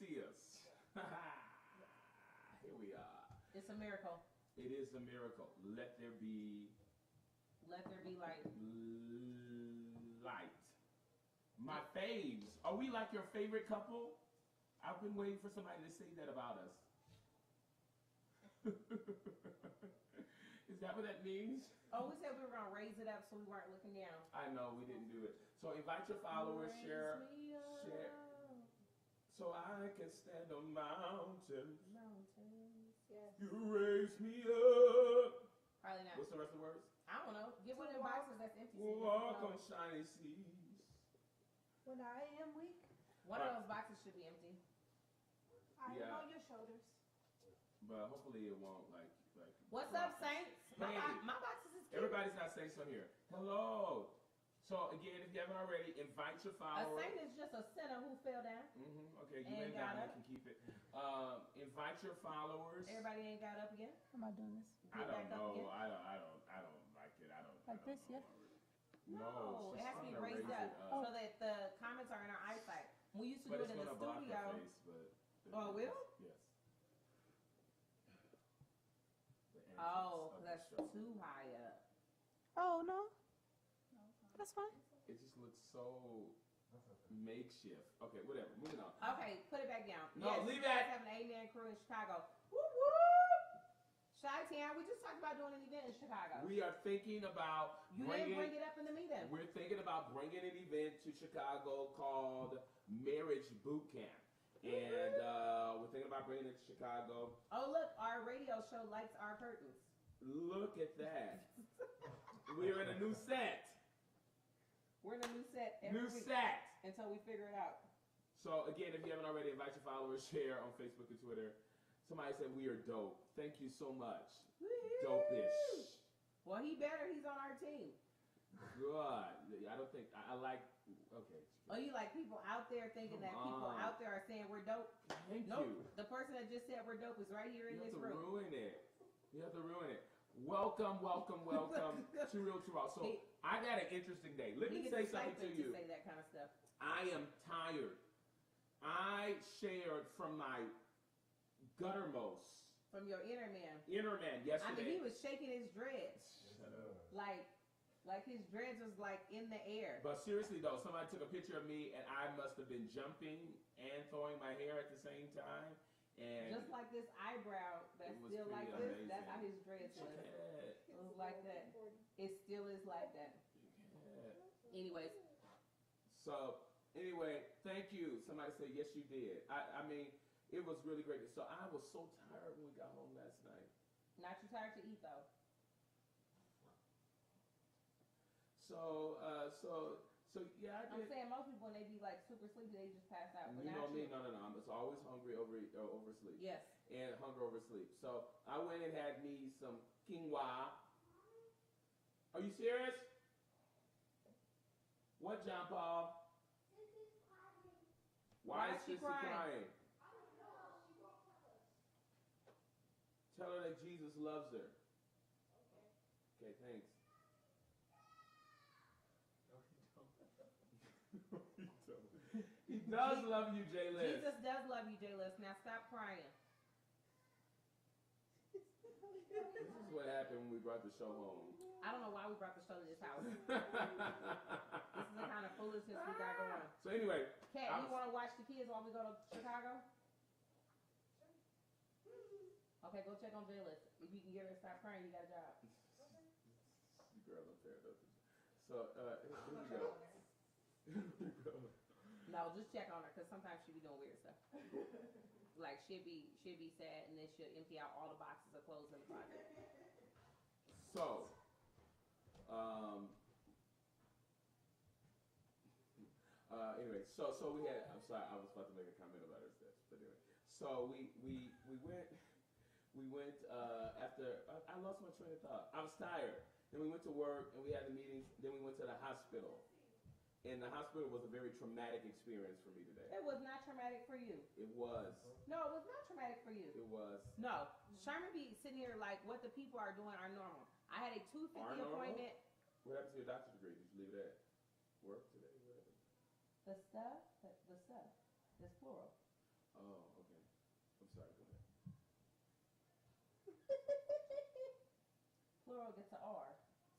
see us. Here we are. It's a miracle. It is a miracle. Let there be light. Light. My faves. Are we like your favorite couple? I've been waiting for somebody to say that about us. Is that what that means? Oh, we said we were going to raise it up so we weren't looking down. I know, we didn't do it. So invite your followers, share. So I can stand on mountains. Yes. You raise me up. Probably not. What's the rest of the words? I don't know. Get one of the boxes that's empty. Walk on shiny seas. When I am weak, One of those boxes should be empty. I am on your shoulders. But hopefully it won't like. What's up, Saints? Hey. My boxes is cute. Everybody's not Saints on here. Hello. So again, if you haven't already, invite your followers. A saint is just a sinner who fell down. Okay, you ain't down. You can keep it. Invite your followers. Everybody ain't got up again. How am I doing this? I don't know. I don't like it. Like this, yeah. No, it has to be raised up so that the comments are in our eyesight. We used to do it in the studio. Oh, it will? Yes. Oh, that's too high up. Oh, no. That's fine. It just looks so makeshift. Okay, whatever. Moving on. Okay, put it back down. No, yes, leave you it. guys have an A-Man crew in Chicago. Woo woo! Chi-Town, we just talked about doing an event in Chicago. We are thinking about didn't bring it up in the meeting. We're thinking about bringing an event to Chicago called Marriage Boot Camp. And we're thinking about bringing it to Chicago. Oh, look, our radio show lights our curtains. Look at that. We're in a new set. We're in a new set every week until we figure it out. So, again, if you haven't already, invite your followers, share on Facebook and Twitter. Somebody said we are dope. Thank you so much. Dope-ish. Well, he better. He's on our team. Good. I don't think, I like, okay. Oh, you like people out there thinking that people out there are saying we're dope? Thank you. The person that just said we're dope is right here in this room. You have to ruin it. You have to ruin it. Welcome to Real to Raw. So I got an interesting day. Let me say something to you. Say that kind of stuff. I am tired. I shared from my guttermost. From your inner man. Yesterday. I mean, he was shaking his dreads. Shut up. Like his dreads was like in the air. But seriously though, somebody took a picture of me and I must have been jumping and throwing my hair at the same time. And just like this eyebrow that's still like this, amazing. That's how his dreads was. It was like that. It still is like that. Anyways. So, anyway, thank you. Somebody said, yes, you did. I mean, it was really great. So, I was so tired when we got home last night. Not too tired to eat, though. So yeah, I did. I'm saying most people when they be like super sleepy, they just pass out. You know me, no. I'm always hungry oversleep. Yes. And hunger oversleep. So I went and had me some quinoa. Are you serious? What, John Paul? Why is Sissy crying? Tell her that Jesus loves her. Okay, thanks. He does love you, Jay Liz. Jesus does love you, Jay Liz. Now stop crying. This is what happened when we brought the show home. I don't know why we brought the show to this house. This is the kind of foolishness we got going. So anyway. Kat, you want to watch the kids while we go to Chicago? Okay, go check on Jay Liz. If you can get her to stop crying, you got a job. You girl up there, doesn't she? So, here we go. No, just check on her because sometimes she be doing weird stuff. Like she'll be sad and then she'll empty out all the boxes of clothes in the closet. So, anyway, so we had. I'm sorry, I was about to make a comment about her steps, but anyway. So we went after I lost my train of thought. I was tired. Then we went to work and we had the meetings. Then we went to the hospital. And the hospital was a very traumatic experience for me today. It was not traumatic for you. It was. No, it was not traumatic for you. It was. No. Sherman be sitting here like what the people are doing are normal. I had a 2:50 appointment. What happened to your doctor's degree? Did you leave it at work today? The stuff? The stuff. It's plural. Oh. plural gets an R.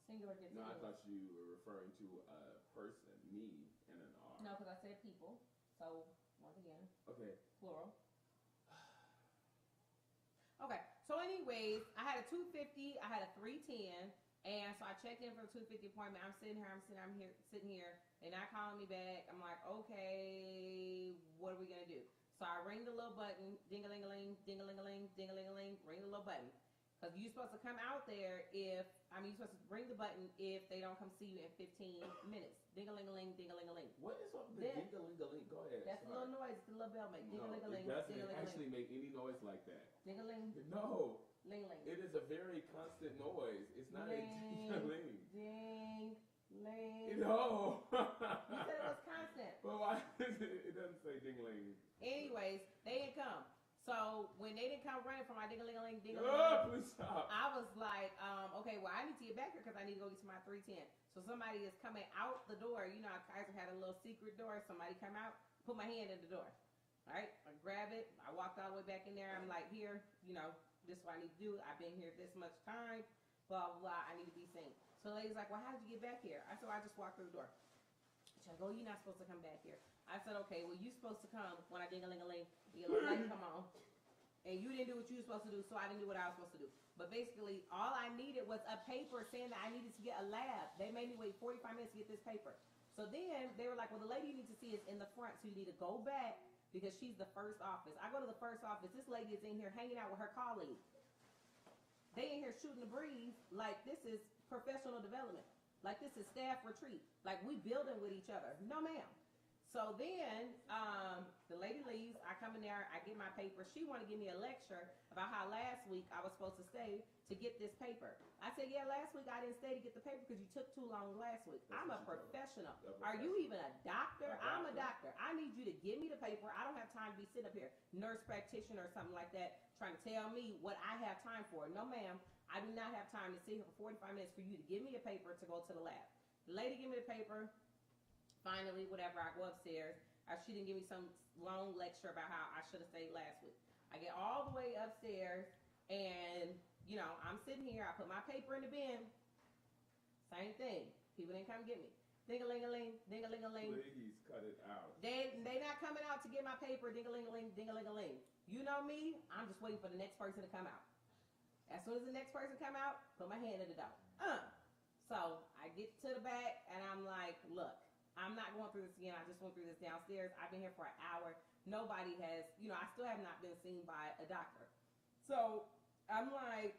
Singular gets No, I an thought you were referring to a person, me, and an R. No, because I said people. So, once again, Okay. plural. Okay, so anyways, I had a 250, I had a 310, and so I checked in for the 250 appointment. I'm sitting here. They're not calling me back. I'm like, okay, what are we gonna do? So I ring the little button, ding-a-ling-a-ling, ding-a-ling-a-ling, ding-a-ling-a-ling, ring the little button. Because you're supposed to come out there you're supposed to ring the button if they don't come see you in 15 minutes. Ding-a-ling-a-ling, ding-a-ling-a-ling. What is up with the ding-a-ling-a-ling? Go ahead. That's the little noise the little bell makes. Ding-a-ling-a-ling, no, it doesn't ding-a-ling-a-ling. actually make any noise like that. Ding-a-ling, No. ling-ling. It is a very constant noise. It's not Ling, a ding-a-ling. Ding, ling. No. You said it was constant. But why is it doesn't say ding-a-ling? Anyways, they didn't come. So when they didn't come running for my ding-a-ling-a-ling, Oh, ding-a-ling-a-ling, please stop. I was like, okay, well, I need to get back here because I need to go get to my 310. So somebody is coming out the door. You know, Kaiser had a little secret door. Somebody come out, put my hand in the door. All right, I grab it. I walked all the way back in there. I'm like, here, you know, this is what I need to do. I've been here this much time. Blah, blah, blah. I need to be seen. So the lady's like, well, how did you get back here? I said, well, I just walked through the door. She's like, oh, you're not supposed to come back here. I said, okay, well, you're supposed to come when I ding-a-ling-a-ling. The yellow light come on. And you didn't do what you were supposed to do, so I didn't do what I was supposed to do. But basically, all I needed was a paper saying that I needed to get a lab. They made me wait 45 minutes to get this paper. So then they were like, well, the lady you need to see is in the front, so you need to go back because she's the first office. I go to the first office. This lady is in here hanging out with her colleague. They in here shooting the breeze like this is professional development. Like this is staff retreat. Like we building with each other. No, ma'am. So then the lady leaves. I come in there. I get my paper. She want to give me a lecture about how last week I was supposed to stay to get this paper. I said, yeah, last week I didn't stay to get the paper because you took too long last week. I'm a professional. Are you even a doctor? I'm a doctor. I need you to give me the paper. I don't have time to be sitting up here, nurse practitioner or something like that, trying to tell me what I have time for. No, ma'am. I do not have time to sit here for 45 minutes for you to give me a paper to go to the lab. The lady give me the paper. Finally, whatever, I go upstairs. She didn't give me some long lecture about how I should have stayed last week. I get all the way upstairs, and, you know, I'm sitting here. I put my paper in the bin. Same thing. People didn't come get me. Ding-a-ling-a-ling, ding-a-ling-a-ling. Please cut it out. They not coming out to get my paper. Ding-a-ling-a-ling, ding-a-ling-a-ling. You know me. I'm just waiting for the next person to come out. As soon as the next person come out, put my hand in the door. So I get to the back, and I'm like, look. I'm not going through this again. I just went through this downstairs. I've been here for an hour. Nobody has, you know, I still have not been seen by a doctor. So I'm like,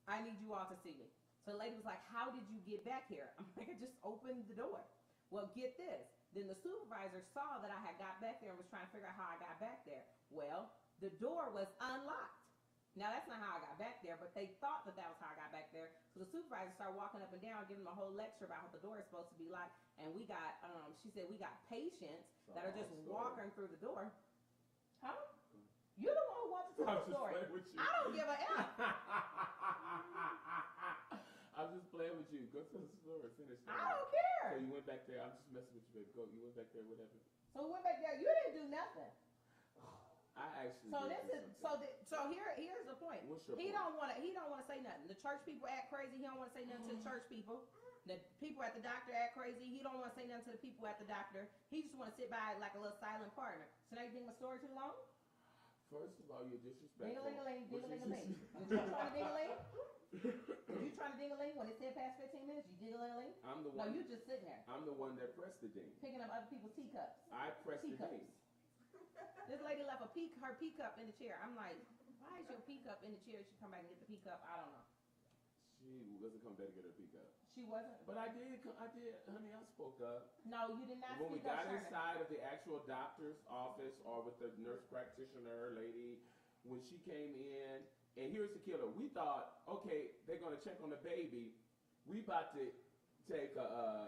I need you all to see me. So the lady was like, how did you get back here? I'm like, I just opened the door. Well, get this. Then the supervisor saw that I had got back there and was trying to figure out how I got back there. Well, the door was unlocked. Now, that's not how I got back there, but they thought that was how I got back there. So the supervisor started walking up and down, giving them a whole lecture about how the door is supposed to be locked. And we got, she said, we got patients that are just walking through the door. Huh? You're the one who wants to tell the story. I don't give a F. I'm just playing with you. Go to the store. Finish that. I don't care. So you went back there. I'm just messing with you, baby. Go. You went back there. What happened? So we went back there. You didn't do nothing. I actually. So here's the point. What's your he point? don't want to say nothing. The church people act crazy. He don't want to say nothing to the church people. The people at the doctor act crazy. He don't want to say nothing to the people at the doctor. He just want to sit by like a little silent partner. So now you think my story too long? First of all, you're disrespectful. Ding-a-ling-a-ling, ding-a-ling-a-ling. You trying to ding-a-ling? You trying to ding-a-ling when it said past 15 minutes? You ding-a-ling-a-ling? I'm the No, one. you just sitting there. I'm the one that pressed the ding. Picking up other people's teacups. I pressed the ding. This lady left her pea cup in the chair. I'm like, why is your pea cup in the chair? She come back and get the pea cup. I don't know. She wasn't coming back to get her pea cup. She wasn't. But I did, honey. I spoke up. No, you did not. When we speak got up, inside of the actual doctor's office or with the nurse practitioner lady, when she came in, and here's the killer. We thought, okay, they're gonna check on the baby. We about to take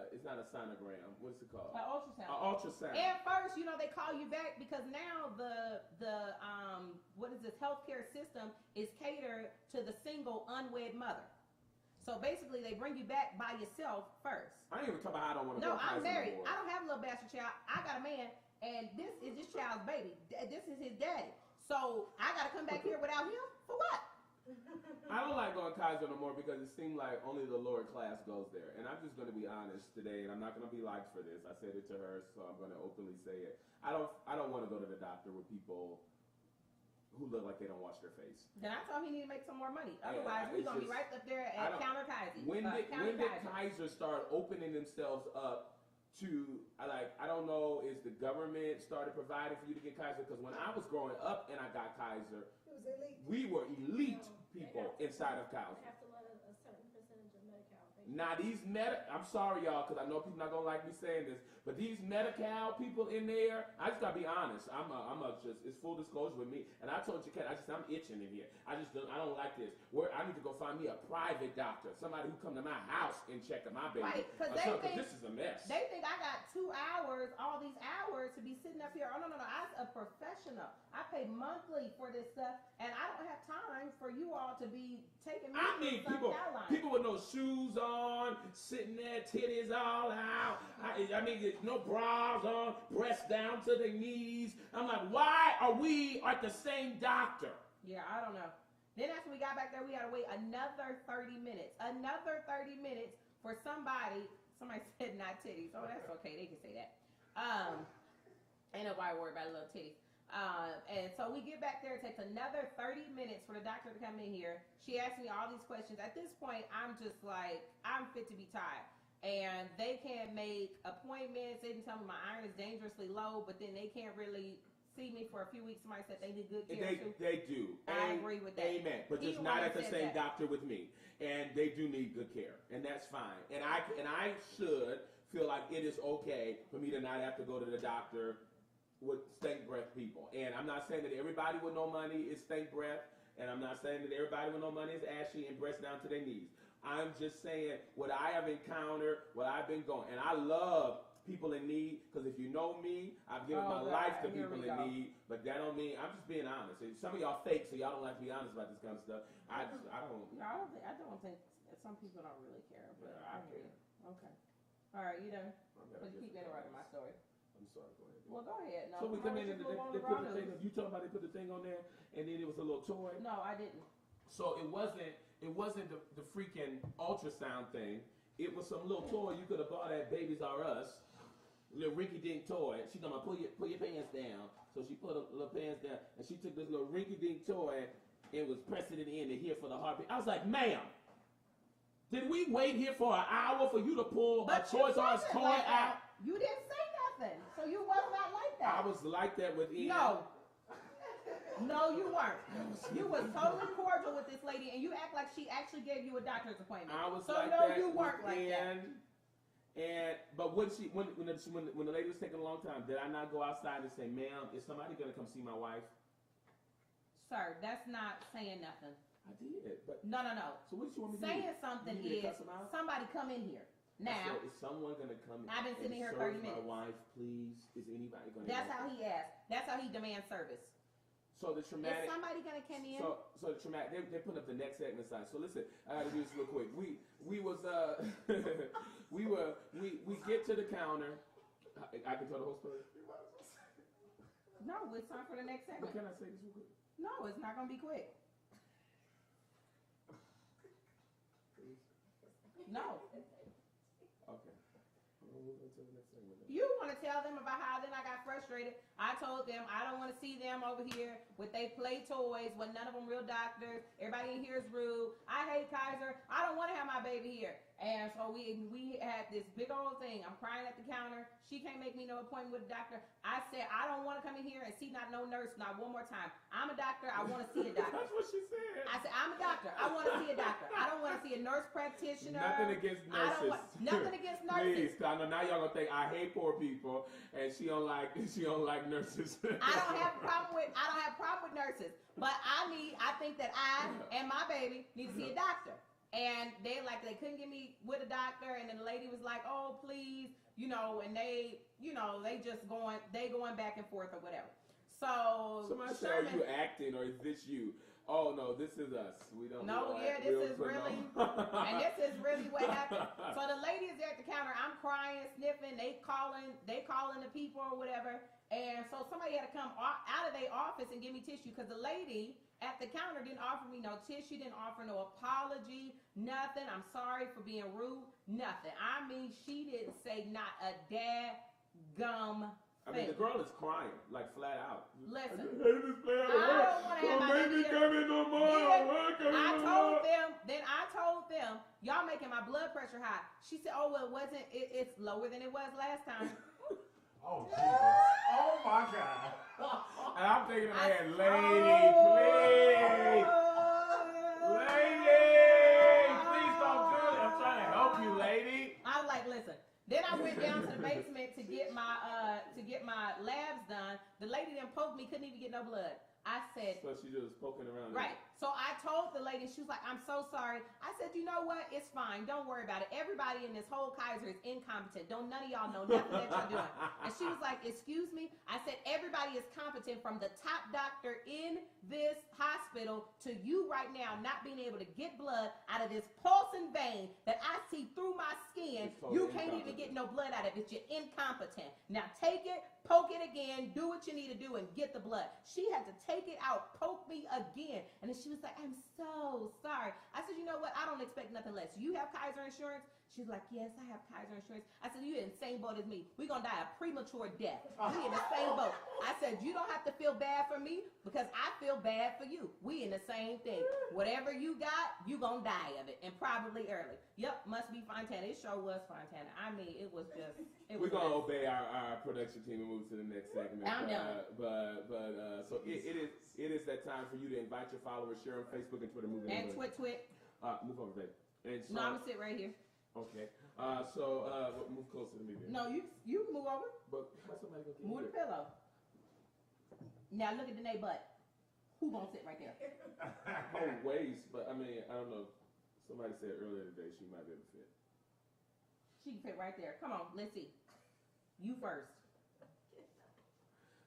it's not a sonogram. What's it called? An ultrasound. An ultrasound. At first, you know, they call you back because now the what is this healthcare system is catered to the single unwed mother. So basically, they bring you back by yourself first. I ain't even talking about how I don't want to No, go to I'm prison married. no more. I don't have a little bastard child. I got a man, and this is this child's baby. This is his daddy. So I got to come back here without him for what? I don't like going to Kaiser no more because it seemed like only the lower class goes there. And I'm just going to be honest today, and I'm not going to be liked for this. I said it to her, so I'm going to openly say it. I don't want to go to the doctor with people who look like they don't wash their face. Then I told him he need to make some more money. Yeah, Otherwise, we're it's going to be just- right up there I at don't- Counter Kaiser. When did Kaiser start opening themselves up to, I don't know, is the government started providing for you to get Kaiser? Because when I was growing up and I got Kaiser, It was elite. we were elite No, people they inside of Kaiser. have to let a certain percentage of Medi-Cal pay. Now these I'm sorry y'all, because I know people not gonna like me saying this, but these Medi-Cal people in there, I just gotta be honest. I'm just, it's full disclosure with me. And I told you, Kat, I'm itching in here. I don't like this. I need to go find me a private doctor, somebody who come to my house and check on my baby. Right, 'cause Or they something, think- this is a mess. They think I got 2 hours, all these hours to be sitting up here. Oh, no. I'm a professional. I pay monthly for this stuff, and I don't have time for you all to be taking me I mean, to some Caroline. people with no shoes on, sitting there, titties all out. I mean, there's no bras on, breasts down to the knees. I'm like, why are we at the same doctor? Yeah, I don't know. Then after we got back there, we had to wait another 30 minutes. Another 30 minutes for somebody. Somebody said not titties. Oh, that's okay. They can say that. Ain't nobody worried about little titties. And so we get back there. It takes another 30 minutes for the doctor to come in here. She asked me all these questions. At this point, I'm just like, I'm fit to be tied. And they can't make appointments. They didn't tell me my iron is dangerously low, but then they can't really see me for a few weeks. Somebody said they did good care too. They do. I agree with that. Amen. But just Either not one at the said same that. doctor with me. And they do need good care. And that's fine. And I should feel like it is okay for me to not have to go to the doctor with stank breath people. And I'm not saying that everybody with no money is stank breath. And I'm not saying that everybody with no money is ashy and breasts down to their knees. I'm just saying what I have encountered, what I've been going. And I love people in need, because if you know me, I've given my God, life to here people we in go. need. But that don't mean, I'm just being honest. And some of y'all fake, so y'all don't like to be honest about this kind of stuff. I don't. No, I don't think some people don't really care, but Yeah, I hear care. you. Okay. All right, you done? I'm gonna But get keep this interrupting my honest. story. I'm sorry, go ahead. Well, go ahead. No, So we come in and just move on they to put raw the thing, news. you talking about they put the thing on there, and then it was a little toy. No, I didn't. So it wasn't the freaking ultrasound thing. It was some little toy you could have bought at Babies R Us. Little rinky dink toy. She told me, pull your pants down. So she put her little pants down, and she took this little rinky dink toy and was pressing it in to hear for the heartbeat. I was like, ma'am, did we wait here for an hour for you to pull But a you Toys R Us wasn't toy like that. out? You didn't say nothing, so you was not like that. I was like that with Ian. No, you weren't. You was totally cordial with this lady, and you act like she actually gave you a doctor's appointment. I was so like no, that. you weren't with like that. And but when the lady was taking a long time, did I not go outside and say, "Ma'am, is somebody gonna come see my wife?" Sir, that's not saying nothing. I did, but No. so what did you want me to do? Saying something You want me to is cuss him out? somebody come in here. I Now, said, is someone gonna come? I've been sitting and here serve 30 minutes. My wife, please. Is anybody gonna? that's how he asked. That's how he demands service. So the Is traumatic. somebody gonna come in? So the traumatic. They put up the next segment sign. So listen, I gotta do this real quick. We was we get to the counter. I can tell the whole story. No, it's time for the next But segment. can I say this real quick? No, it's not gonna be quick. No. Okay. We'll move on to the next segment. You want to tell them about how then I got frustrated. I told them I don't want to see them over here with they play toys when none of them real doctors. Everybody in here is rude. I hate Kaiser. I don't want to have my baby here. And so we had this big old thing. I'm crying at the counter. She can't make me no appointment with a doctor. I said I don't want to come in here and see not no nurse not one more time. I'm a doctor. I want to see a doctor. That's what she said. I said I'm a doctor. I want to see a doctor. I don't want to see a nurse practitioner. Nothing against I don't nurses. want nothing against nurses. Please, 'cause I know now y'all gonna think I hate poor people and she don't like nurses. I don't have a problem with nurses, but I think that I and my baby need to see a doctor. And they couldn't get me with a doctor, and then the lady was like, "Oh, please," and they just going back and forth or whatever. So Somebody say, are Sherman, you acting or is this you? Oh no, this is us. We don't. No, we don't yeah, act this real is for really, no. and this is really what happened. So the lady is at the counter. I'm crying, sniffing. They calling the people or whatever. And so somebody had to come out of their office and give me tissue because the lady at the counter didn't offer me no tissue, didn't offer no apology, nothing. I'm sorry for being rude, nothing. I mean, she didn't say not a gum I mean, the thing. girl is crying, like flat out. Listen, I hate this man. I don't wanna have my make me baby come in no more. Then I I told them, y'all making my blood pressure high. She said, oh, well, it's lower than it was last time. Oh, Jesus. Oh, my God. And I'm thinking in my head, Oh. lady, please. Lady, please don't do it. I'm trying to help you, lady. I was like, listen. Then I went down to the basement to get my labs done. The lady didn't poke me, couldn't even get no blood. I said, So she just poking around. right. So I told the lady, she was like, I'm so sorry. I said, you know what? It's fine. Don't worry about it. Everybody in this whole Kaiser is incompetent. Don't none of y'all know nothing that you're doing. And she was like, excuse me? I said, everybody is competent from the top doctor in this hospital to you right now not being able to get blood out of this pulsing vein that I see through my skin. It's so You can't even get no blood out of it. You're incompetent. Now take it, poke it again, do what you need to do and get the blood. She had to take it out, poke me again. And then she was like, I'm so sorry. I said, you know what? I don't expect nothing less. You have Kaiser insurance? She's like, yes, I have Kaiser insurance. I said, you in the same boat as me. We're going to die a premature death. We in the same boat. I said, you don't have to feel bad for me because I feel bad for you. We in the same thing. Whatever you got, you going to die of it, and probably early. Yep, must be Fontana. It sure was Fontana. I mean, it was just, it was We're going to just- obey our production team and move to the next segment. I'm done. So it is that time for you to invite your followers, share on Facebook and Twitter. Move And over. twit. Move over, babe. And so, No, I'm going to sit right here. okay. Move closer to me, babe. No, you can move over. But how somebody gonna get Move the here? pillow. Now look at Danae butt. Who gonna sit right there? Oh, waist, but I mean, I don't know. Somebody said earlier today she might be able to fit. She can fit right there. Come on, let's see. You first.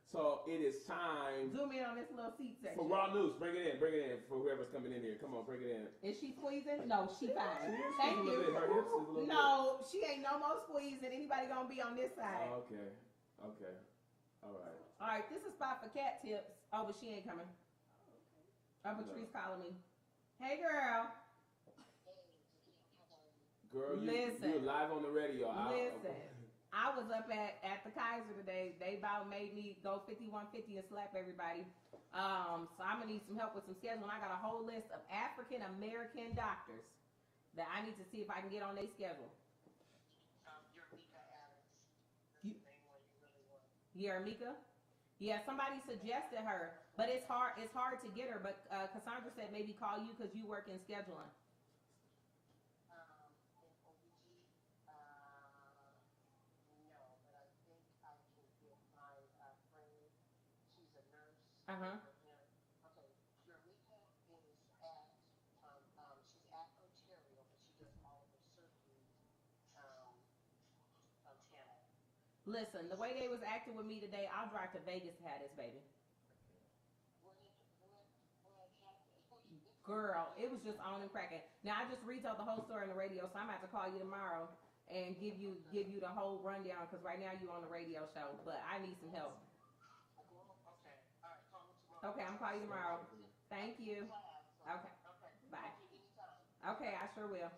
So it is time Zoom in on this little seat section. for Raw News. Bring it in for whoever's coming in here. Come on, bring it in. Is she squeezing? No, she fine. She is Thank a little you. bit. Her hips is a little bit. No, she ain't no more squeezing. Anybody gonna be on this side? Okay. Okay. All right. All right, this is spot for cat tips. Oh, but she ain't coming. Oh, Patrice calling me. Hey, girl. Girl, Listen. you're live on the radio. Listen. I was up at the Kaiser today. They about made me go 5150 and slap everybody. So I'm gonna need some help with some scheduling. I got a whole list of African American doctors that I need to see if I can get on their schedule. You're Mika Adams. You- That's the main one you really want. Mika? Yeah, somebody suggested her, but it's hard to get her. But Cassandra said maybe call you because you work in scheduling. In OBG, no, but I think I can get my friend. She's a nurse. Uh-huh. Okay, Eureka is at, she's at Ontario, but she does all of her surgeries, Fontana. Listen, the way they was acting with me today, I'll drive to Vegas to have this baby. What happened? Girl, it was just on and cracking. Now I just retold the whole story on the radio, so I'm gonna have to call you tomorrow and give you the whole rundown because right now you on the radio show, but I need some help. Okay, all right, call me tomorrow. Okay, I'm gonna call you tomorrow. Thank you. Okay, Okay. bye. Anytime. Okay, I sure will.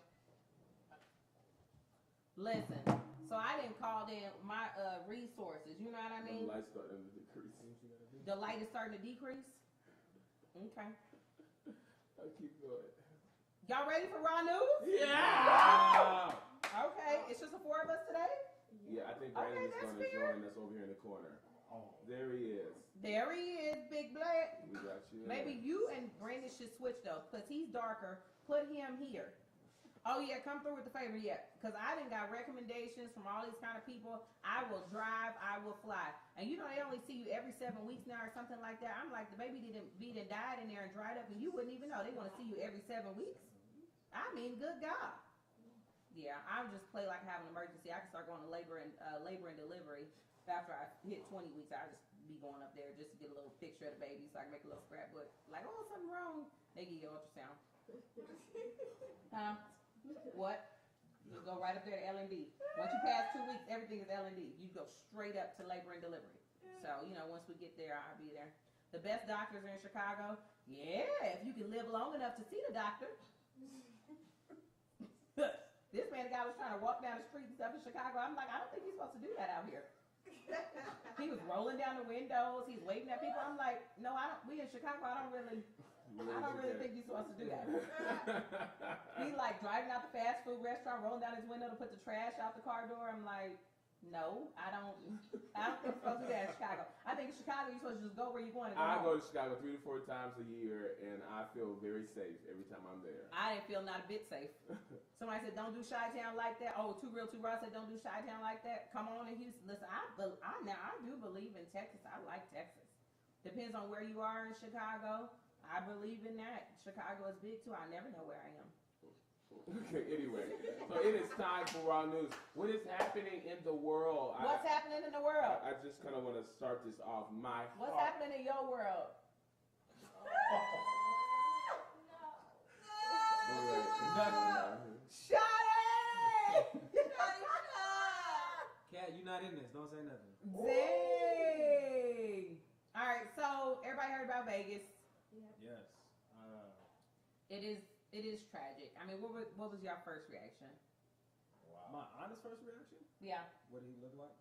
Listen, so I didn't call in my resources. You know what I The mean? lights starting to decrease. The light is starting to decrease. Okay. I keep going. Y'all ready for Raw News? Yeah. Okay, it's just the four of us today. Yeah, I think Okay, Brandon is that's going to fair. join us over here in the corner. Oh. There he is. There he is, Big Black. We got you. in Maybe there. you and Brandon should switch though, because he's darker. Put him here. Oh yeah, come through with the favor yet. Because I done got recommendations from all these kind of people. I will drive, I will fly. And you know they only see you every 7 weeks now or something like that. I'm like, the baby didn't died in there and dried up and you wouldn't even know. They want to see you every 7 weeks. I mean, good God. Yeah, I would just play like having an emergency. I can start going to labor and delivery after I hit 20 weeks. I just be going up there just to get a little picture of the baby so I can make a little scrapbook. Like, oh, something wrong. They give you ultrasound. What? You go right up there to L&D. Once you pass 2 weeks, everything is L&D. You go straight up to labor and delivery. So, once we get there, I'll be there. The best doctors are in Chicago. Yeah, if you can live long enough to see the doctor. This man, the guy was trying to walk down the street and stuff in Chicago. I'm like, I don't think he's supposed to do that out here. He was rolling down the windows. He's waving at people. I'm like, no, I don't. We in Chicago. I don't really think you're supposed to do that. He like driving out the fast food restaurant, rolling down his window to put the trash out the car door. I'm like, no, I don't think you're supposed to do that in Chicago. I think in Chicago you're supposed to just go where you're going. I go to Chicago 3 to 4 times a year, and I feel very safe every time I'm there. I didn't feel not a bit safe. Somebody said, don't do Chi-Town like that. Oh, Too Real, Too Raw said, don't do Chi-Town like that. Come on in Houston. Listen, I do believe in Texas. I like Texas. Depends on where you are in Chicago. I believe in that. Chicago is big, too. I never know where I am. Okay, anyway. So it is time for Raw News. What is happening in the world? What's happening in the world? I just kind of want to start this off. What's happening in your world? Shut it! Cat, you not in this. Don't say nothing. Dang! Alright, so everybody heard about Vegas. Yes. It is tragic. I mean, what was your first reaction? Wow. My honest first reaction? Yeah. What did he look like?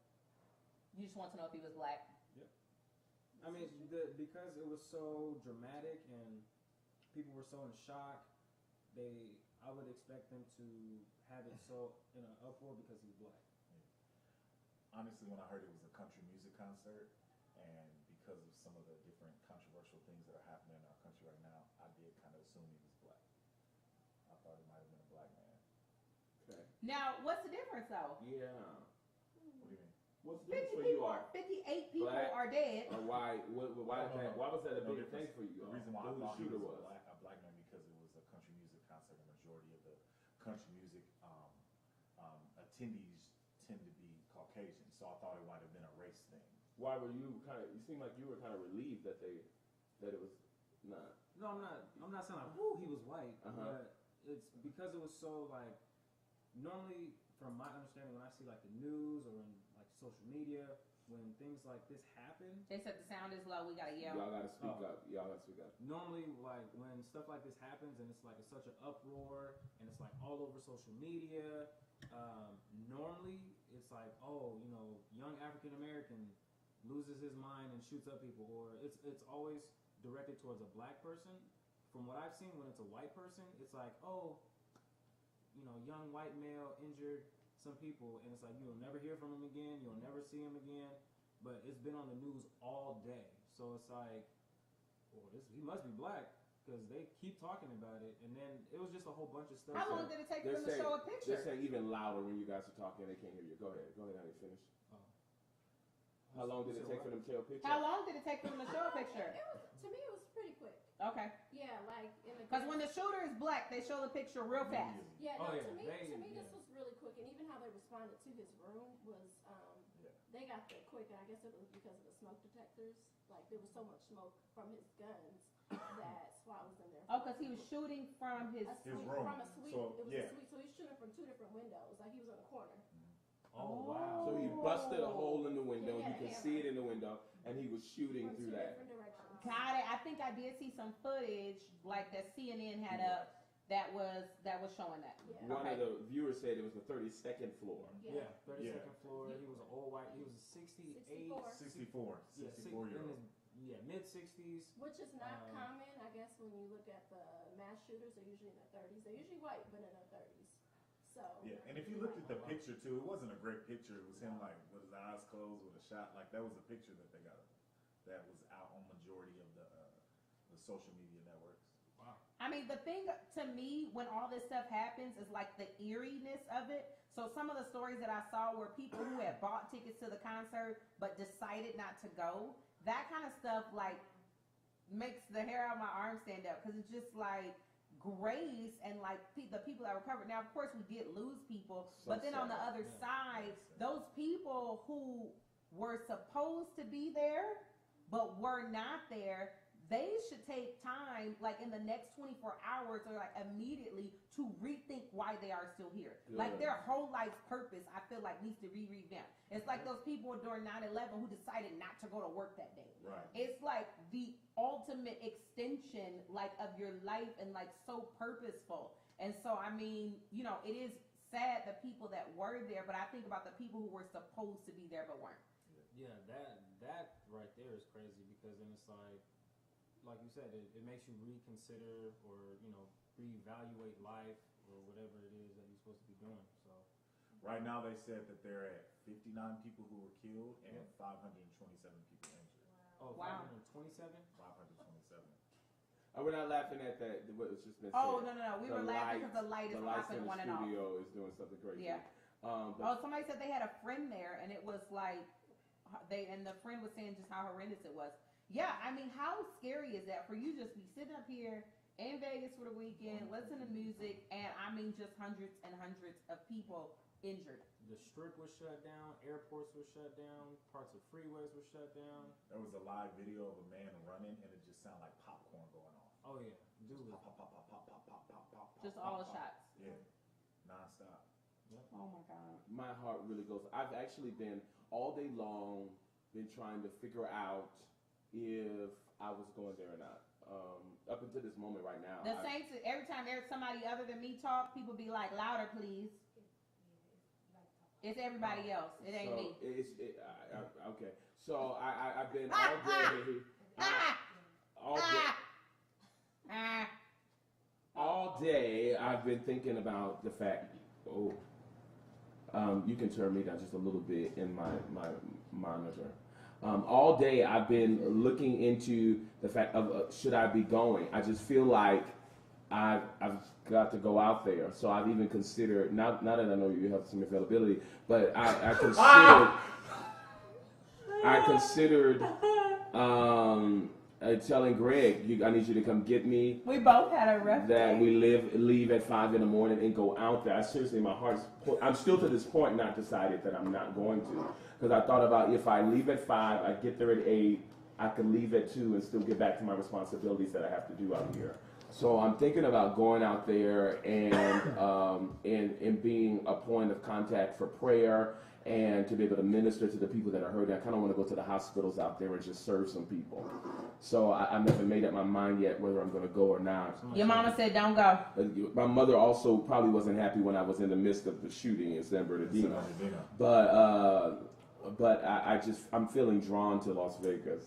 You just want to know if he was black. I mean, because it was so dramatic and people were so in shock, I would expect them to have it so in an uproar because he's black. Honestly, when I heard it was a country music concert, and because of some of the different controversial things that are happening in our country right now, I did kind of assume he was black. I thought it might have been a black man. Okay. Now, what's the difference though? Yeah. What do you mean? What's the difference for you all? 58 people Black are dead. Or why? Why was that a No big thing difference. for you all? The reason why I Who the thought he shooter was was? a black man because it was a country music concert. The majority of the country music attendees tend to be Caucasian, so I thought it might have been a race thing. Why were you kind of? You seem like you were kind of relieved that it was not. No, I'm not saying like, whoo, he was white, Uh-huh. but it's because it was so like. Normally, from my understanding, when I see like the news or in like social media, when things like this happen, They said the sound is low. We gotta yell. Y'all gotta speak Oh. up. Y'all gotta speak up. normally like when stuff like this happens and it's like it's such an uproar and it's like all over social media. Normally, it's like, oh, young African American loses his mind and shoots up people, or it's always directed towards a black person. From what I've seen, when it's a white person, it's like, oh, young white male injured some people, and it's like you'll never hear from him again, you'll never see him again. But it's been on the news all day, so it's like, well, he must be black because they keep talking about it. And then it was just a whole bunch of stuff. How long did it take for They're them to saying- show a picture? They're saying even louder when you guys are talking. They can't hear you. Go ahead, honey. Finish. How long did it take for them to show a picture? How long did it take for them to show a picture? To me, it was pretty quick. Okay. Yeah, like in the. Because when the shooter is black, they show the picture real fast. Immediately. Yeah, Oh, no, yeah, to me, yeah. this was really quick, and even how they responded to his room was, Yeah. they got there quick, and I guess it was because of the smoke detectors. Like there was so much smoke from his guns that SWAT was in there. Oh, because he was shooting from his. A suite, room. from a suite. So, it was yeah. a suite, so he's shooting from 2 different windows. Like he was on the corner. Oh wow. So he busted a hole in the window. Yeah, You can yeah. see it in the window, and he was shooting From through 2 that. different directions. Got it. I think I did see some footage like that CNN had up that was showing that. Yeah. One Okay. of the viewers said it was the 32nd floor. Yeah, 32nd Yeah. floor. He was an old white. He was a 68. 64. 64-year-old. Mid 60s. Which is not Um, common, I guess, when you look at the mass shooters. They're usually in their 30s. They're usually white, but in their 30s. So. Yeah, and if you looked at the picture too, it wasn't a great picture. It was him like with his eyes closed with a shot. Like that was a picture that they got that was out on majority of the social media networks. Wow. I mean, the thing to me when all this stuff happens is like the eeriness of it. So some of the stories that I saw were people who had bought tickets to the concert but decided not to go. That kind of stuff like makes the hair out of my arm stand up because it's just like grace and like the people that recovered. Now, of course, we did lose people, So but then on the sad. other Yeah. side, Sad. those people who were supposed to be there but we're not there, they should take time, like in the next 24 hours or like immediately, to rethink why they are still here. Good. Like their whole life's purpose, I feel like needs to be revamped. It's like those people during 9/11 who decided not to go to work that day. Right. It's like the ultimate extension, like of your life, and like so purposeful. And so, I mean, you know, it is sad the people that were there, but I think about the people who were supposed to be there but weren't. Yeah, that right there is crazy, because then it's like you said, it makes you reconsider, or you know, reevaluate life or whatever it is that you're supposed to be doing. So Right now, they said that they're at 59 people who were killed and 527 people injured. oh, Wow. 527. 527. We're not laughing at that. What was just been Oh, said. no. We The were laughing light- because the light is The lights popping in the on and off. studio is doing something crazy. Yeah. But Oh, somebody said they had a friend there, and it was like and the friend was saying just how horrendous it was. Yeah, I mean, how scary is that for you just be sitting up here in Vegas for the weekend, listening to music, and I mean, just hundreds and hundreds of people injured. The strip was shut down. Airports were shut down. Parts of freeways were shut down. There was a live video of a man running, and it just sounded like popcorn going off. Oh yeah, dude was Pop, pop, pop, pop, pop, pop, pop, pop, pop, Just pop, all the pop. shots. Yeah, nonstop. Oh my God. my heart really goes. I've actually been all day long been trying to figure out if I was going there or not. Up until this moment right now. The Saints, every time there's somebody other than me talk, people be like, louder, please. It's everybody else. It ain't me. Okay. So I've been all day. All day. All day, I've been thinking about the fact. Oh, you can turn me down just a little bit in my monitor. All day, I've been looking into the fact of should I be going. I just feel like I've got to go out there. So I've even considered. Now that I know you have some availability, but I considered. I considered telling Greg, I need you to come get me. We both had a rough That day. we leave at 5 in the morning and go out there. I seriously, my heart's. I'm still to this point not decided that I'm not going to, because I thought about if I leave at 5, I get there at 8, I can leave at 2 and still get back to my responsibilities that I have to do out here. So I'm thinking about going out there and being a point of contact for prayer and to be able to minister to the people that are hurting. I kind of want to go to the hospitals out there and just serve some people. So I've never made up my mind yet whether I'm going to go or not. Your mama said don't go. My mother also probably wasn't happy when I was in the midst of the shooting in San Bernardino. Bernardino. But I'm feeling drawn to Las Vegas.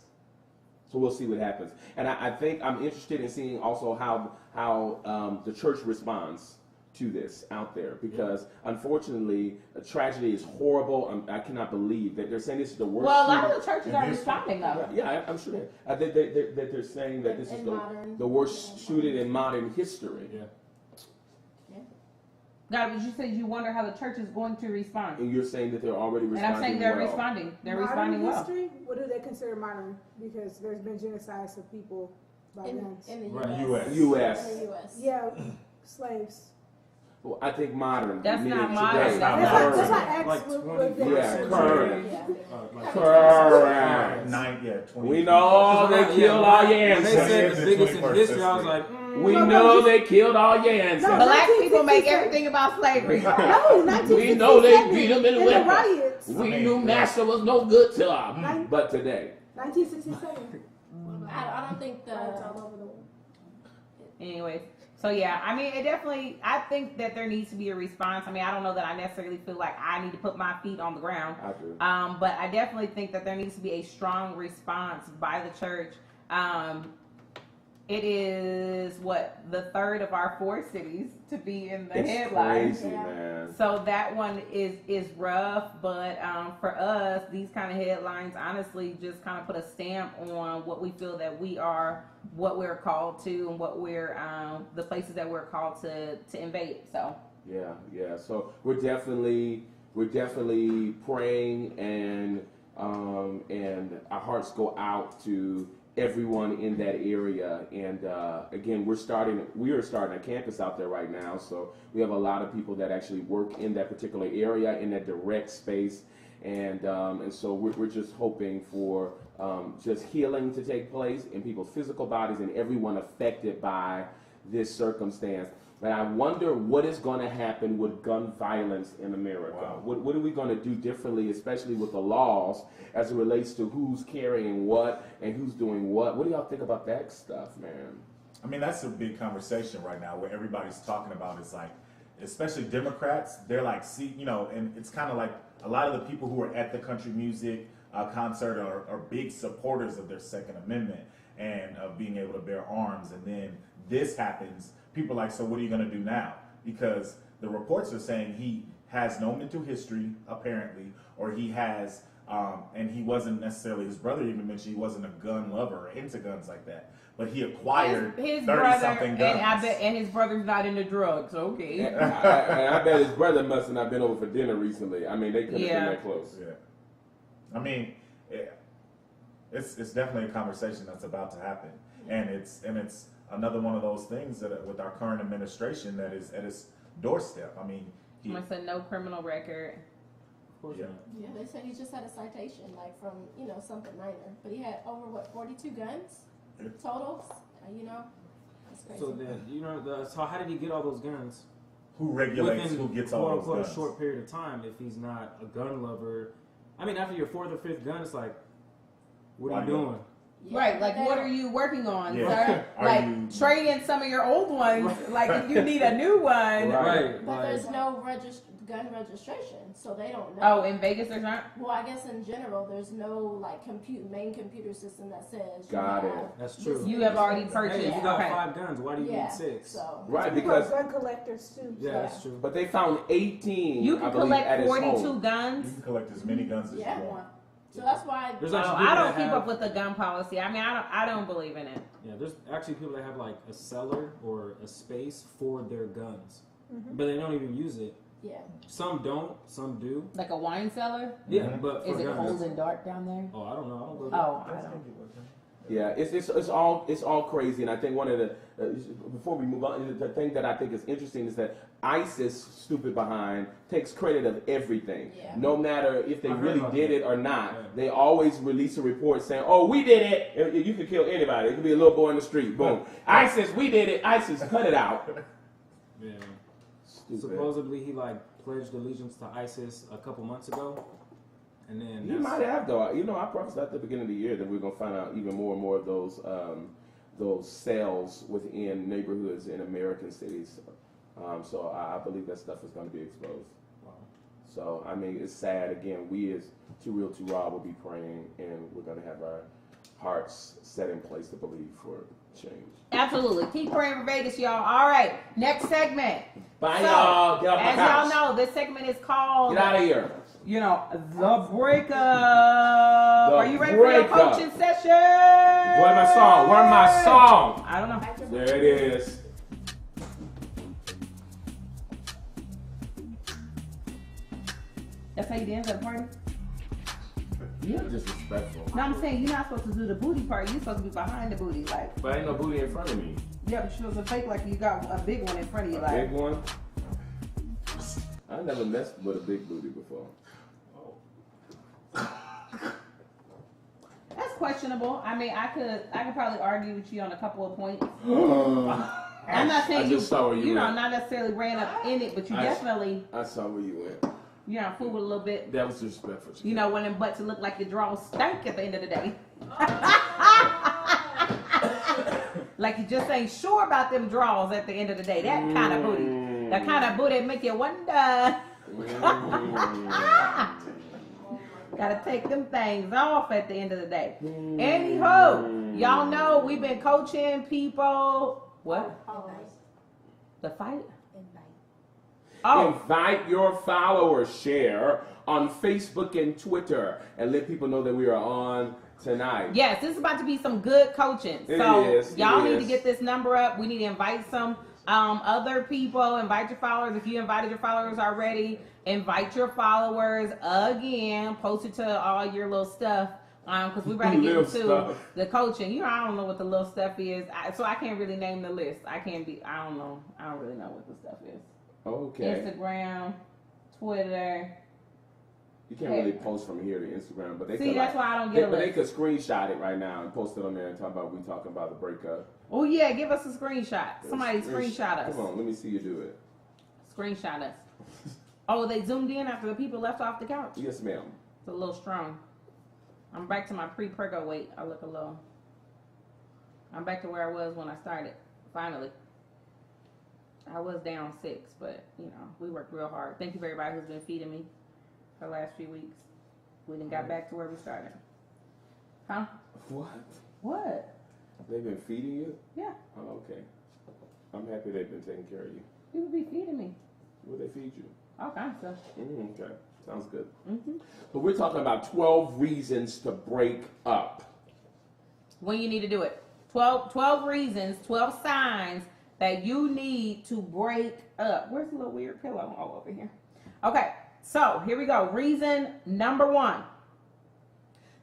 So we'll see what happens. And I think I'm interested in seeing also how the church responds to this out there, because unfortunately, a tragedy is horrible. I cannot believe that they're saying this is the worst. Well, a lot shooting. of the churches are responding though. Yeah, I'm sure that they're saying that this is modern- the worst shooting in modern history. yeah. God, but you said you wonder how the church is going to respond. And you're saying that they're already And responding I'm saying they're well. responding. They're Modern responding well. history? What do they consider modern? Because there's been genocides of people by guns. In the Right, US. U.S. In the US. Yeah, slaves. Well, I think modern. That's meaning not modern. today. That's That's not why, modern. that's why I asked Like what 20 they Yeah, consider current. Yeah. Like, Correct. 20. We know they yeah, killed our when they Yansons. said the biggest in 21st history, I was century. like, We No, know no, they killed all Yansons. No, Black people make 1967. everything about slavery. No, 1967. We know they beat them in the weapons. riots. We knew Master was no good to them. Nine- But today, 1967. I don't think Riots the all over the world. Anyways, so yeah, I mean, it definitely, I think that there needs to be a response. I mean, I don't know that I necessarily feel like I need to put my feet on the ground. I do. But I definitely think that there needs to be a strong response by the church. It is the third of our 4 cities to be in the It's headlines. crazy, Yeah. man. So that one is rough, but for us, these kind of headlines honestly just kind of put a stamp on what we feel that we are, what we're called to, and what we're the places that we're called to invade. So Yeah. So we're definitely praying, and our hearts go out to everyone in that area. And again, we are starting a campus out there right now. So we have a lot of people that actually work in that particular area, in that direct space, and so we're just hoping for just healing to take place in people's physical bodies and everyone affected by this circumstance. And I wonder what is going to happen with gun violence in America. Wow. What are we going to do differently, especially with the laws as it relates to who's carrying what and who's doing what? What do y'all think about that stuff, man? I mean, that's a big conversation right now where everybody's talking about is like, especially Democrats, they're like, see, you know, and it's kind of like a lot of the people who are at the country music concert are big supporters of their Second Amendment and of being able to bear arms. And then this happens. People are like, so what are you going to do now? Because the reports are saying he has no mental history, apparently, or he has, and he wasn't necessarily, his brother even mentioned he wasn't a gun lover or into guns like that. But he acquired his 30-something brother, guns. and his brother's not into drugs. Okay. And I bet his brother must have not been over for dinner recently. I mean, they couldn't have Yeah. been that close. Yeah. I mean, it's definitely a conversation that's about to happen. And it's another one of those things that with our current administration that is at its doorstep. I mean, he, Someone said no criminal record. Of course Yeah. not. Yeah, they said he just had a citation, like from, you know, something minor. But he had over, 42 guns Yeah. total? You know? That's crazy. So then, you know, so how did he get all those guns? who regulates Within who gets quote all unquote those a guns? short period of time, if he's not a gun lover. I mean, after your fourth or fifth gun, it's like, what are Why you do- doing? Yeah, Right, like they what don't- are you working on, Yeah. sir? Are Like you- trade in some of your old ones. Like if you need a new one. Right. But Like, there's no gun registration, so they don't Oh, know. in Vegas there's not? Well, I guess in general, there's no like main computer system that says Got you it. have that's this true. You have already many purchased. Hey, guns. you got Okay. 5 guns. Why do you Yeah, need 6? So Right, People are because gun collectors too. Yeah, Yeah. that's true. but they found 18. You I can believe, at collect his 42 home. guns. You can collect as many guns as Yeah. you want. so that's why There's Oh, actually I people don't that keep have, up with the gun policy. I mean, I don't believe in it. Yeah, there's actually people that have like a cellar or a space for their guns, Mhm. but they don't even use it. yeah. Some don't, some do. Like a wine cellar? Yeah, Mhm. but for Is it guns. cold and dark down there? Oh, I don't know. I don't go. Oh, I don't. Yeah, it's all crazy, and I think one of the before we move on, the thing that I think is interesting is that ISIS, stupid behind, takes credit of everything. Yeah. No matter if they I heard really about did that. it or not, Yeah. they always release a report saying, "Oh, we did it." You could kill anybody. It could be a little boy in the street. Boom. ISIS, we did it. ISIS, cut it out. Yeah. Stupid. Supposedly he like pledged allegiance to ISIS a couple months ago, and then He might have though. You know, I prophesied at the beginning of the year that we're gonna find out even more and more of those cells within neighborhoods in American cities. So I believe that stuff is going to be exposed. Wow. So I mean, it's sad. Again, we as Too Real Too Raw will be praying, and we're going to have our hearts set in place to believe for change. Absolutely. Keep praying for Vegas, y'all. All right. Next segment. Bye, So, y'all. Get off my As y'all couch. know, this segment is called, Get out of here. you know, The Breakup. Are you ready for your Breakup. coaching session? Where's my song? Where's my song? I don't know. There it is. That's how you dance at a party? You're disrespectful. No, I'm saying you're not supposed to do the booty part. You're supposed to be behind the booty. Like, But ain't no booty in front of me. yeah, but you're supposed to fake like you got a big one in front of you. A Like, big one? I never messed with a big booty before. that's questionable. I mean, I could probably argue with you on a couple of points. I'm not saying I just saw where you know, went. not necessarily ran up in it, but you I- definitely, I saw where you went. you know, fooled with a little bit. That was disrespectful. You know, when them butts look like your drawers stank at the end of the day. Like you just ain't sure about them draws at the end of the day. That kind of booty. That kind of booty make you wonder. Gotta take them things off at the end of the day. Anyhow, y'all know we've been coaching people. What? The fight? Oh, Invite your followers, share on Facebook and Twitter, and let people know that we are on tonight. yes, this is about to be some good coaching. It So is, it y'all need to is. get this number up. We need to invite some other people. Invite your followers. If you invited your followers already, invite your followers again. Post it to all your little stuff. Because we're about to get Little into stuff. the coaching. You know, I don't know what the little stuff is, so I can't really name the list. I don't know. I don't really know what the stuff is. Okay. Instagram, Twitter. You can't really post from here to Instagram, but they See, could, that's like, why I don't get a but they list. could screenshot it right now and post it on there and talk about we talking about the breakup. Oh yeah, give us a screenshot. Somebody screenshot us. Come on, let me see you do it. Screenshot us. Oh, they zoomed in after the people left off the couch. Yes, ma'am. It's a little strong. I'm back to my pre-pergo weight. I look a little. I'm back to where I was when I started. Finally. I was down 6, but you know we worked real hard. Thank you for everybody who's been feeding me for the last few weeks. We done got back to where we started. Huh? What? What? They've been feeding you? Yeah. Oh, okay. I'm happy they've been taking care of you. People be feeding me. What they feed you? All kinds of stuff. Okay. Sounds good. Hmm. But we're talking about 12 reasons to break up. When you need to do it. 12 reasons, 12 signs that you need to break up. Where's the little weird pillow? Oh, over here. Okay, so here we go. Reason number 1.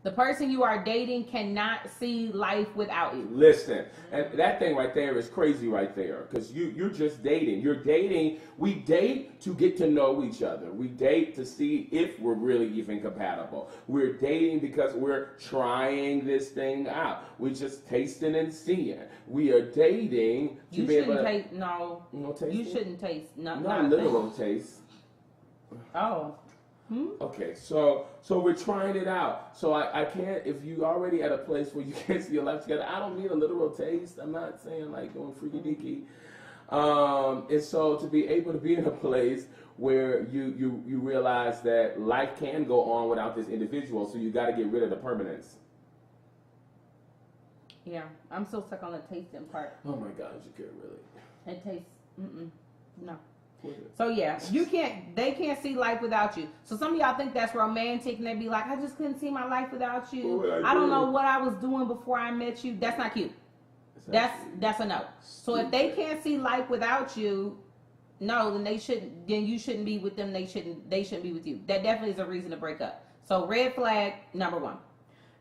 The person you are dating cannot see life without you. Listen, and that thing right there is crazy right there, because you're just dating. You're dating. We date to get to know each other. We date to see if we're really even compatible. We're dating because we're trying this thing out. We're just tasting and seeing. We are dating to You be able shouldn't to. taste, no, No tasting? you shouldn't taste, Not not literal taste. Oh. Okay, so we're trying it out. So I can't, if you already at a place where you can't see your life together, I don't need a literal taste. I'm not saying like going freaky deaky. And so to be able to be in a place where you realize that life can go on without this individual, so you got to get rid of the permanence. Yeah, I'm still stuck on the tasting part. Oh my God, you care really? It tastes, no. What is it? So yeah, they can't see life without you. So some of y'all think that's romantic and they be like, I just couldn't see my life without you. What would I don't do? know what I was doing before I met you. That's not cute. That's a no. So if they can't see life without you, no, then you shouldn't be with them. They shouldn't be with you. That definitely is a reason to break up. So red flag number 1.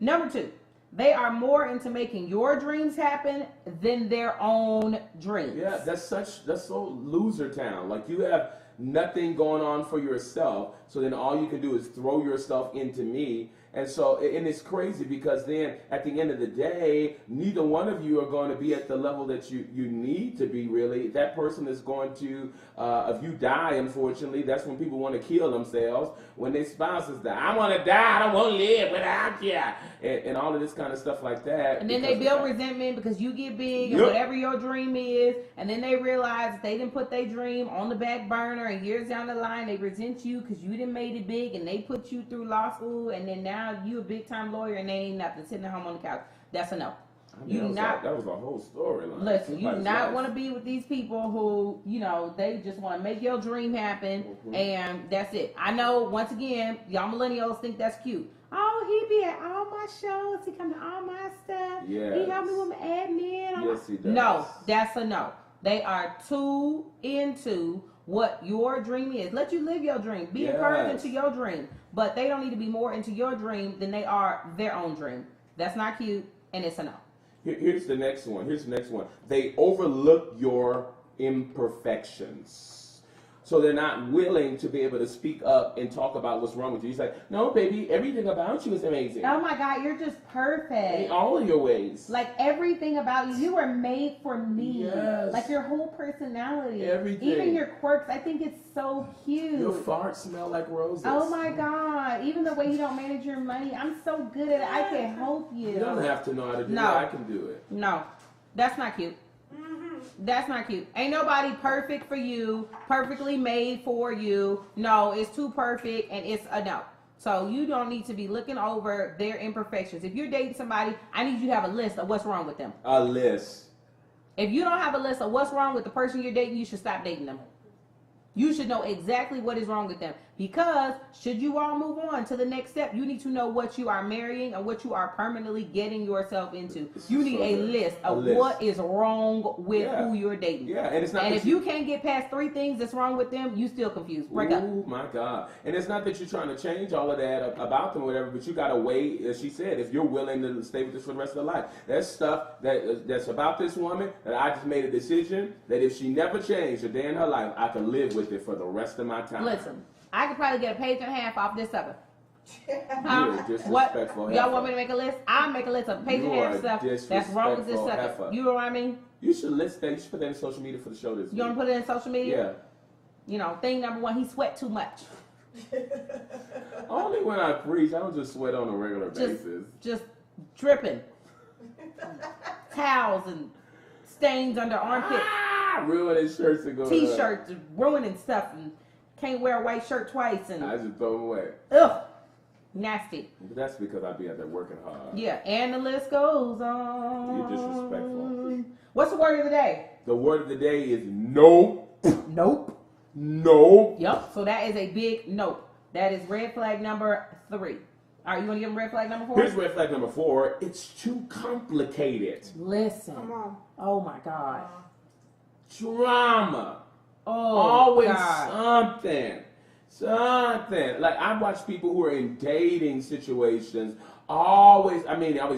Number 2, they are more into making your dreams happen than their own dreams. Yeah, that's so loser town. Like you have nothing going on for yourself, so then all you can do is throw yourself into me. And so, and it's crazy because then at the end of the day, neither one of you are going to be at the level that you need to be really. That person is going to, if you die, unfortunately, that's when people want to kill themselves. When their spouses die, I want to die, I don't want to live without you. And all of this kind of stuff like that. And then they build resentment because you get big and whatever your dream is, and then they realize that they didn't put their dream on the back burner, and years down the line they resent you because you didn't made it big and they put you through law school, and then now you a big time lawyer and they ain't nothing, sitting at home on the couch. That's a no. I mean, that was a whole storyline. Listen, you do not want to be with these people who, they just want to make your dream happen, and that's it. I know, once again, y'all millennials think that's cute. Oh, he be at all my shows. He come to all my stuff. Yes. He helped me with my admin. Yes, he does. No, that's a no. They are too into what your dream is. Let you live your dream. Be encouraged into your dream. But they don't need to be more into your dream than they are their own dream. That's not cute, and it's a no. Here's the next one. They overlook your imperfections. So they're not willing to be able to speak up and talk about what's wrong with you. He's like, no, baby, everything about you is amazing. Oh my God, you're just perfect. In all of your ways. Like everything about you, you were made for me. Yes. Like your whole personality. Everything. Even your quirks, I think it's so cute. Your farts smell like roses. Oh my God. Even the way you don't manage your money, I'm so good at it. I can help you. You don't have to know how to do No. it. I can do it. No, that's not cute. That's not cute. Ain't nobody perfect for you, perfectly made for you. No, it's too perfect and it's a no. So you don't need to be looking over their imperfections. If you're dating somebody, I need you to have a list of what's wrong with them. A list. If you don't have a list of what's wrong with the person you're dating, you should stop dating them. You should know exactly what is wrong with them. Because should you all move on to the next step, you need to know what you are marrying and what you are permanently getting yourself into. You need a list of what is wrong with who you're dating. Yeah, and it's not. And if you can't get past 3 things that's wrong with them, you still confused. Break up. Oh my God. And it's not that you're trying to change all of that about them or whatever, but you got to weigh, as she said, if you're willing to stay with this for the rest of their life. There's stuff that's about this woman that I just made a decision that if she never changed a day in her life, I could live with it for the rest of my time. Listen, I could probably get a page and a half off this sucker. You're a What? disrespectful Y'all heifer. want me to make a list? I'll make a list of page You and a are half a stuff that's wrong with this disrespectful sucker. heifer. You know what I mean? You should list that. You should put that in social media for the show this You want week. to put it in social media? Yeah. You know, thing number one, he sweat too much. Only when I preach. I don't just sweat on a regular Just- basis. Just dripping. Towels and stains under armpits. Ruining shirts and going T-shirts, ruining stuff, and can't wear a white shirt twice, and I just throw them away. ugh, nasty. But that's because I be out there working hard. Yeah, and the list goes on. You're disrespectful. What's the word of the day? The word of the day is no. Nope. No. Yep. So that is a big nope. That is red flag number 3. All right, you want to give them red flag number 4? Here's red flag number 4. It's too complicated. Listen. Come on. Oh my God. Drama. Oh, Always God. something. Like I watch people who are in dating situations. Always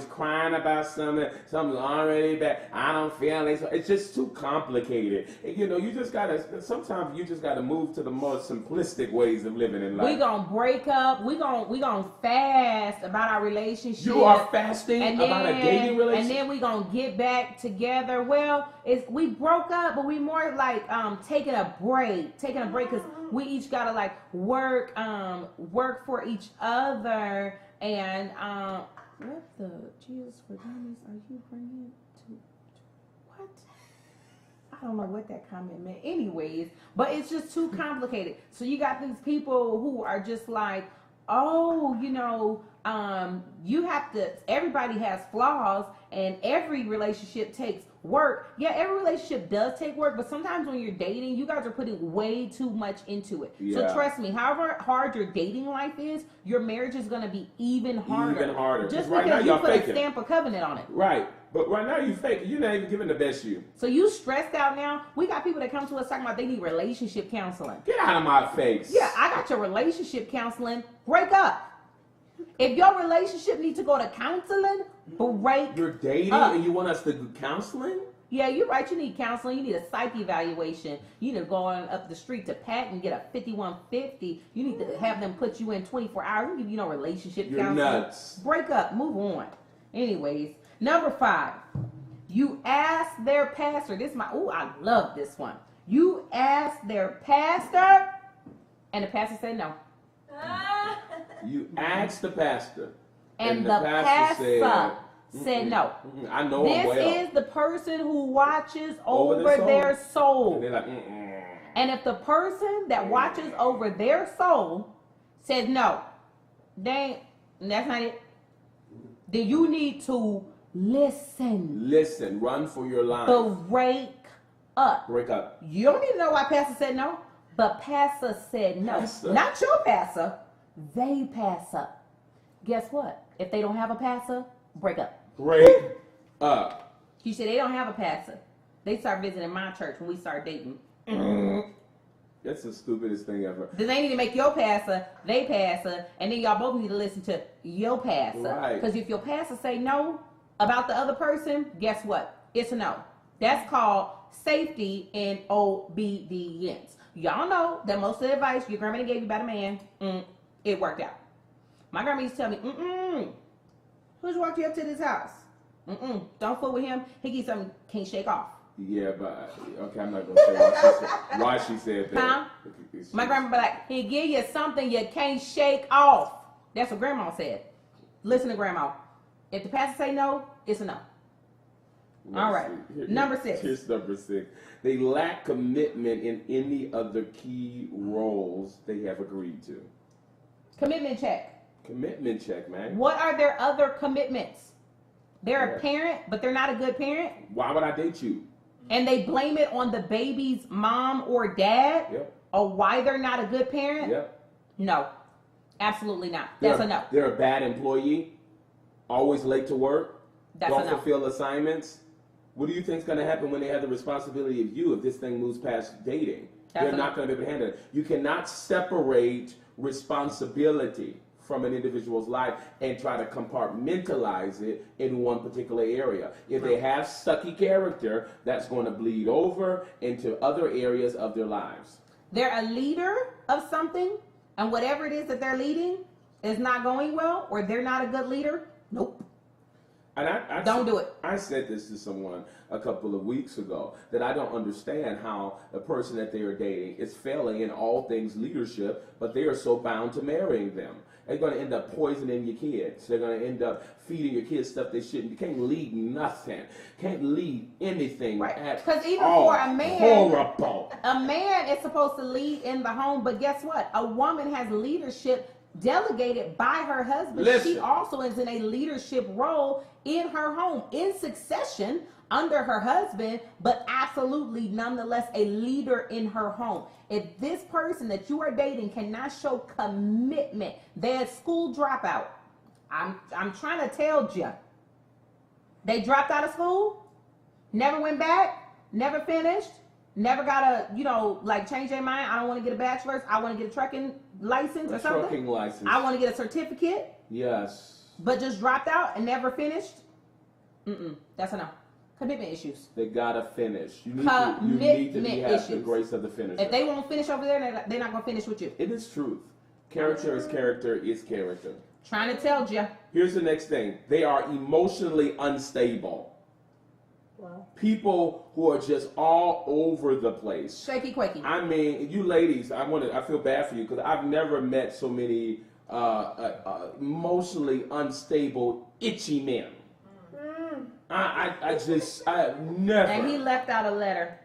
crying about something. Something's already bad. I don't feel it. It's just too complicated. You know, sometimes you just gotta move to the more simplistic ways of living in life. We gonna break up. We gonna fast about our relationship. You are fasting about a dating relationship. And then we gonna get back together. Well, we broke up, but we more like taking a break because we each gotta like work for each other. And what the Jesus for dummies are you bringing to what? I don't know what that comment meant. Anyways, but it's just too complicated. So you got these people who are just like, oh, you have to. Everybody has flaws, and every relationship takes work. Yeah, every relationship does take work, but sometimes when you're dating, you guys are putting way too much into it. Yeah. So trust me, however hard your dating life is, your marriage is going to be even harder. Even harder. Just right now because you y'all put a faking. stamp of covenant on it. Right. But right now you fake. You're not even giving the best you. So you stressed out now? We got people that come to us talking about they need relationship counseling. Get out of my face. Yeah, I got your relationship counseling. Break up. If your relationship needs to go to counseling, break You're dating up. and you want us to do counseling? Yeah, you're right. You need counseling. You need a psych evaluation. You need to go on up the street to Pat and get a 5150. You need to have them put you in 24 hours. They give you no relationship You're counseling. nuts. Break up. Move on. Anyways, number 5. You ask their pastor. I love this one. You ask their pastor, and the pastor said no. You asked the pastor. And the pastor pastor said no. I know This him well. is the person who watches Over over their their soul. And they're like, And if the person that watches over their soul says no, that's not it, then you need to listen. Listen, run for your life. Break up. Break up. You don't need to know why pastor said no, but pastor said no. Pastor? Not your pastor. They pass up. Guess what? If they don't have a pastor, break up. Break up. You said they don't have a pastor. They start visiting my church when we start dating. That's the stupidest thing ever. Then they need to make your pastor, they pastor, and then y'all both need to listen to your pastor. Right. Because if your pastor say no about the other person, guess what? It's a no. That's called safety and obedience. Y'all know that most of the advice your grandmother gave you about a man, it worked out. My grandma used to tell me, who's walked you up to this house? Don't fool with him. He gives something can't shake off. Yeah, but okay, I'm not gonna say why she said that. Huh? My grandma be like, he give you something you can't shake off. That's what grandma said. Listen to grandma. If the pastor say no, it's a no. All right. Number 6. Here's number 6. They lack commitment in any other key roles they have agreed to. Commitment check. Commitment check, man. What are their other commitments? They're Yeah. a parent, but they're not a good parent. Why would I date you? And they blame it on the baby's mom or dad. Yep. Or why they're not a good parent. Yep. No. Absolutely not. That's a no. They're a bad employee. Always late to work. That's Don't a no. fulfill assignments. What do you think's going to happen when they have the responsibility of you if this thing moves past dating? That's They're a not going to be able to handle it. You cannot separate responsibility from an individual's life and try to compartmentalize it in one particular area. If they have sucky character, that's going to bleed over into other areas of their lives. They're a leader of something, and whatever it is that they're leading, is not going well or they're not a good leader, nope. And Don't do it. I said this to someone a couple of weeks ago that I don't understand how the person that they are dating is failing in all things leadership, but they are so bound to marrying them. They're going to end up poisoning your kids. They're going to end up feeding your kids stuff they shouldn't. You can't lead nothing. Can't lead anything Right. at Because even all. for a man, Horrible. a man is supposed to lead in the home, but guess what? A woman has leadership delegated by her husband. Listen. She also is in a leadership role in her home, in succession under her husband, but absolutely nonetheless a leader in her home. If this person that you are dating cannot show commitment, they're a school dropout. I'm trying to tell you. They dropped out of school, never went back, never finished, never got a, change their mind. I don't want to get a bachelor's. I want to get a trucking license or A something. trucking license. I want to get a certificate, Yes. but just dropped out and never finished. That's enough. Commitment issues. They gotta finish. You need to Commitment have the issues. grace of the finisher. If they won't finish over there, they're not going to finish with you. It is truth. Character is character is character. Trying to tell you. Here's the next thing. They are emotionally unstable. Wow. People who are just all over the place. Shaky quaky. I mean, you ladies, I feel bad for you because I've never met so many emotionally unstable, itchy men. I never. And he left out a letter.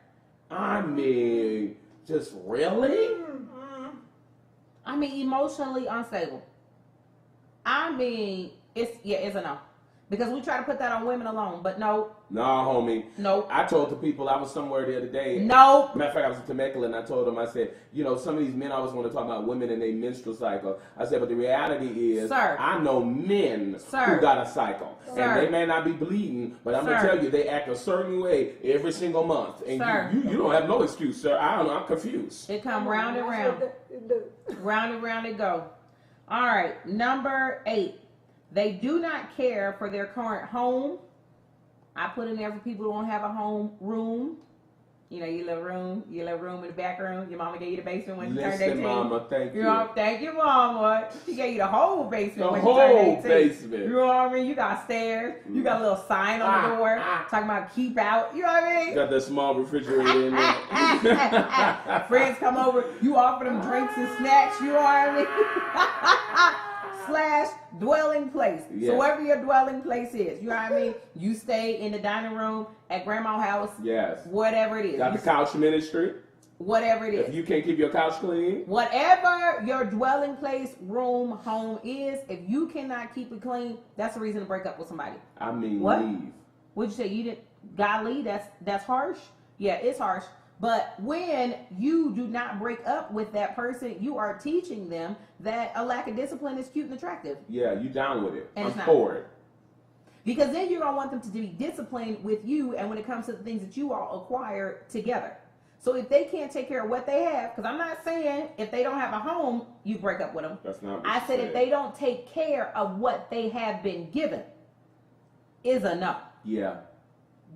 I mean, just really? I mean, emotionally unstable. I mean, it's a no. Because we try to put that on women alone, but no, Nah, homie. no, I told the people I was somewhere the other day. no. Matter of fact, I was in Temecula and I told them, I said, some of these men always want to talk about women and their menstrual cycle. I said, but the reality is, Sir. I know men Sir. who got a cycle. Sir. And they may not be bleeding, but I'm going to Sir. tell you, they act a certain way every single month. And Sir. you don't have no excuse, sir. I don't know. I'm confused. It come round and round. Round and round it go. All right, number 8. They do not care for their current home. I put in there for people who don't have a home room. Your little room in the back room. Your mama gave you the basement when you turned 18. Listen, mama, thank you. Thank you, mama. She gave you the whole basement The when you turned 18. whole basement. You know what I mean? You got stairs. You got a little sign on the door talking about keep out. You know what I mean? Got that small refrigerator in there. Friends come over, you offer them drinks and snacks, you know what I mean? / dwelling place. Yes. So wherever your dwelling place is, you know what I mean? You stay in the dining room at grandma's house, Yes. whatever it is. Got the couch ministry. Whatever it is. If you can't keep your couch clean. Whatever your dwelling place, room, home is, if you cannot keep it clean, that's a reason to break up with somebody. I mean, What? leave. Would you say you didn't golly, that's harsh? Yeah, it's harsh. But when you do not break up with that person, you are teaching them that a lack of discipline is cute and attractive. Yeah, you down with it. And I'm it's not. for it. Because then you're gonna want them to be disciplined with you and when it comes to the things that you all acquire together. So if they can't take care of what they have, because I'm not saying if they don't have a home, you break up with them. That's not what I you said if they don't take care of what they have been given, is a no. Yeah.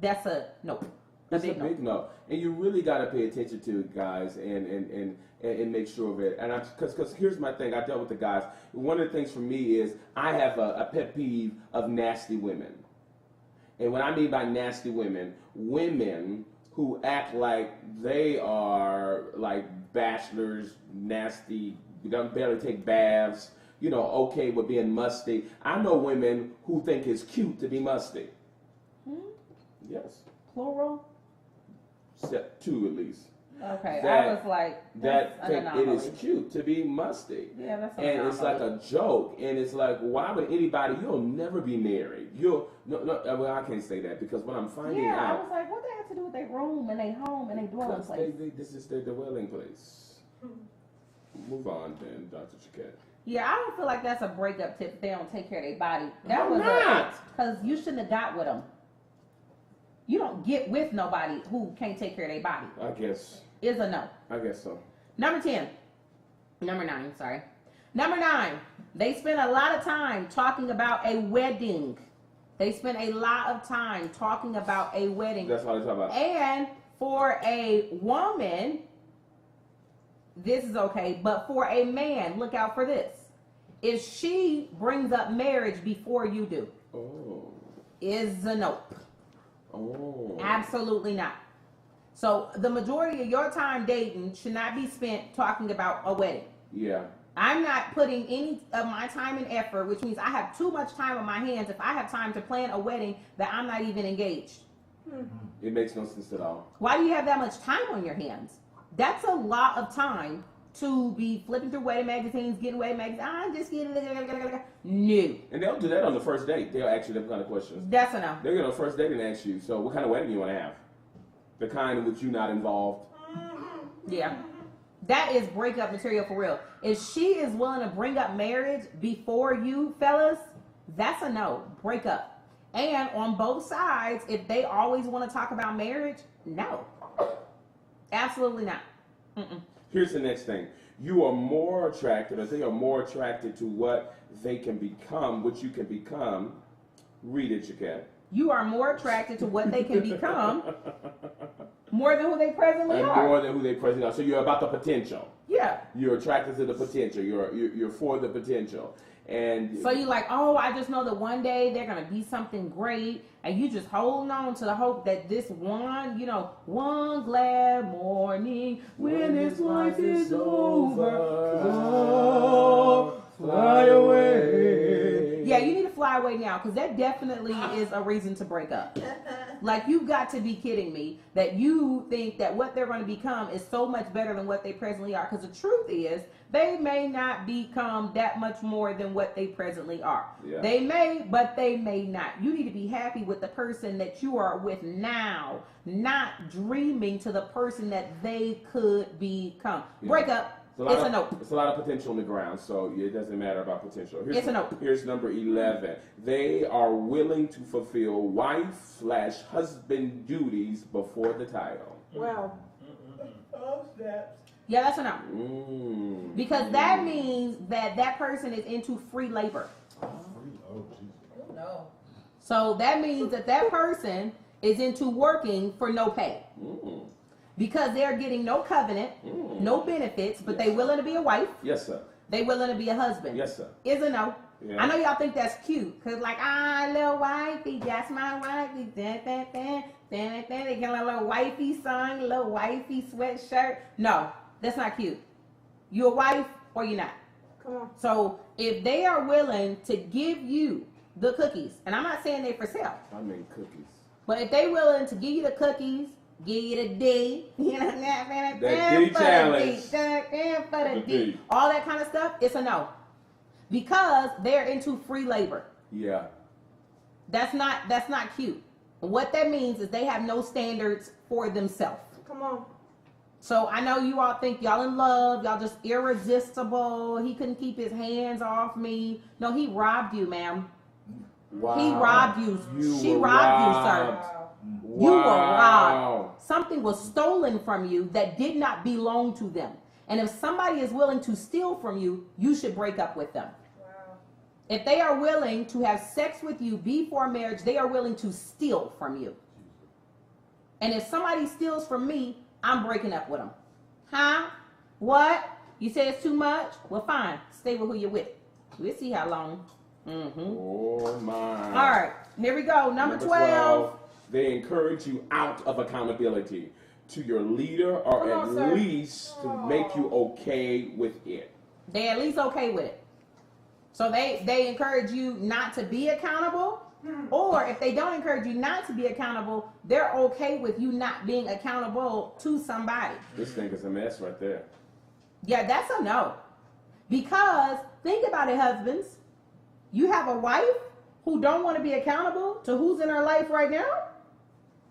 That's a no. It's a big no. And you really got to pay attention to it, guys, and make sure of it. And because here's my thing, I dealt with the guys. One of the things for me is I have a pet peeve of nasty women. And what I mean by nasty women who act like they are like bachelors, nasty, don't barely take baths, okay with being musty. I know women who think it's cute to be musty. Yes. Plural? Set 2 at least. Okay, That- I was like, That that's an think it is anomaly. cute to be musty. Yeah, that's an And it's like anomaly. a joke, and it's like, why would anybody? You'll never be married. No. Well, I can't say that because what I'm finding Yeah, I out, was like, what they have to do with their room and their home and their dwelling because place? this is their dwelling place. Move on, then, Dr. Chiquette. Yeah, I don't feel like that's a breakup tip if they don't take care of their body. That Why was not? because you shouldn't have got with them. You don't get with nobody who can't take care of their body. I guess Is a no. so. Number 9, sorry. Number 9, they spend a lot of time talking about a wedding. They spend a lot of time talking about a wedding. That's all they talk about. And for a woman, this is okay, but for a man, look out for this. If she brings up marriage before you do, Oh. is a nope. Oh. Absolutely not. So the majority of your time dating should not be spent talking about a wedding. Yeah. I'm not putting any of my time and effort, which means I have too much time on my hands if I have time to plan a wedding that I'm not even engaged. It makes no sense at all. Why do you have that much time on your hands? That's a lot of time to be flipping through wedding magazines, getting wedding magazines. I'm just getting no. And they'll do that on the first date. They'll ask you them kind of questions. That's a no. They're going to first date and ask you, so what kind of wedding you want to have? The kind in which you're not involved. Yeah. That is breakup material for real. If she is willing to bring up marriage before you, fellas, that's a no. Break up. And on both sides, if they always want to talk about marriage, no. Absolutely not. Mm-mm. Here's the next thing. You are more attracted, or they are more attracted to what they can become, what you can become. Read it, Jaquette. You are more attracted to what they can become more than who they presently And are. more than who they presently are. So you're about the potential. Yeah. You're attracted to the potential. You're for the potential. And So you're like, oh, I just know that one day they're going to be something great. And you just holding on to the hope that this one, one glad morning when this life is over, oh, fly away. Yeah, you need to fly away now because that definitely is a reason to break up. Like, you've got to be kidding me that you think that what they're going to become is so much better than what they presently are. Because the truth is, they may not become that much more than what they presently are. Yeah. They may, but they may not. You need to be happy with the person that you are with now, not dreaming to the person that they could become. Yeah. Break up. It's a nope. It's a lot of potential in the ground, so it doesn't matter about potential. It's a nope. Here's number 11. They are willing to fulfill wife/husband duties before the title. Well, Yeah, that's a no. Mm. Because that means that that person is into free labor. Oh, Jesus. No. So that means that that person is into working for no pay. Mm. Because they're getting no covenant, Mm. no benefits, but they willing to be a wife, Yes, sir. they willing to be a husband. Yes, sir. Is a no. Yeah. I know y'all think that's cute, cause like, little wifey, that's my wifey, they get a little wifey song, little wifey sweatshirt. No, that's not cute. You a wife or you not. come on. So if they are willing to give you the cookies, and I'm not saying they for sale, I mean cookies. but if they willing to give you the cookies, give you the D, That D challenge. for the The D, D. all that kind of stuff, it's a no. Because they're into free labor. Yeah. That's not cute. What that means is they have no standards for themselves. Come on. So I know you all think y'all in love, y'all just irresistible. He couldn't keep his hands off me. No, he robbed you, ma'am. Wow. He robbed you. She were robbed you, sir. robbed. You were Wow. robbed. Something was stolen from you that did not belong to them. And if somebody is willing to steal from you, you should break up with them. Wow. If they are willing to have sex with you before marriage, they are willing to steal from you. And if somebody steals from me, I'm breaking up with them. Huh? What? You say it's too much? Well, fine. Stay with who you're with. We'll see how long. Mm-hmm. Oh my. All right. Here we go. Number 12. They encourage you out of accountability to your leader, or Come on, at sir. least to make you okay with it. They at least okay with it. So they encourage you not to be accountable. Or if they don't encourage you not to be accountable, they're okay with you not being accountable to somebody. This thing is a mess right there. Yeah, that's a no. Because think about it, husbands. You have a wife who don't want to be accountable to who's in her life right now.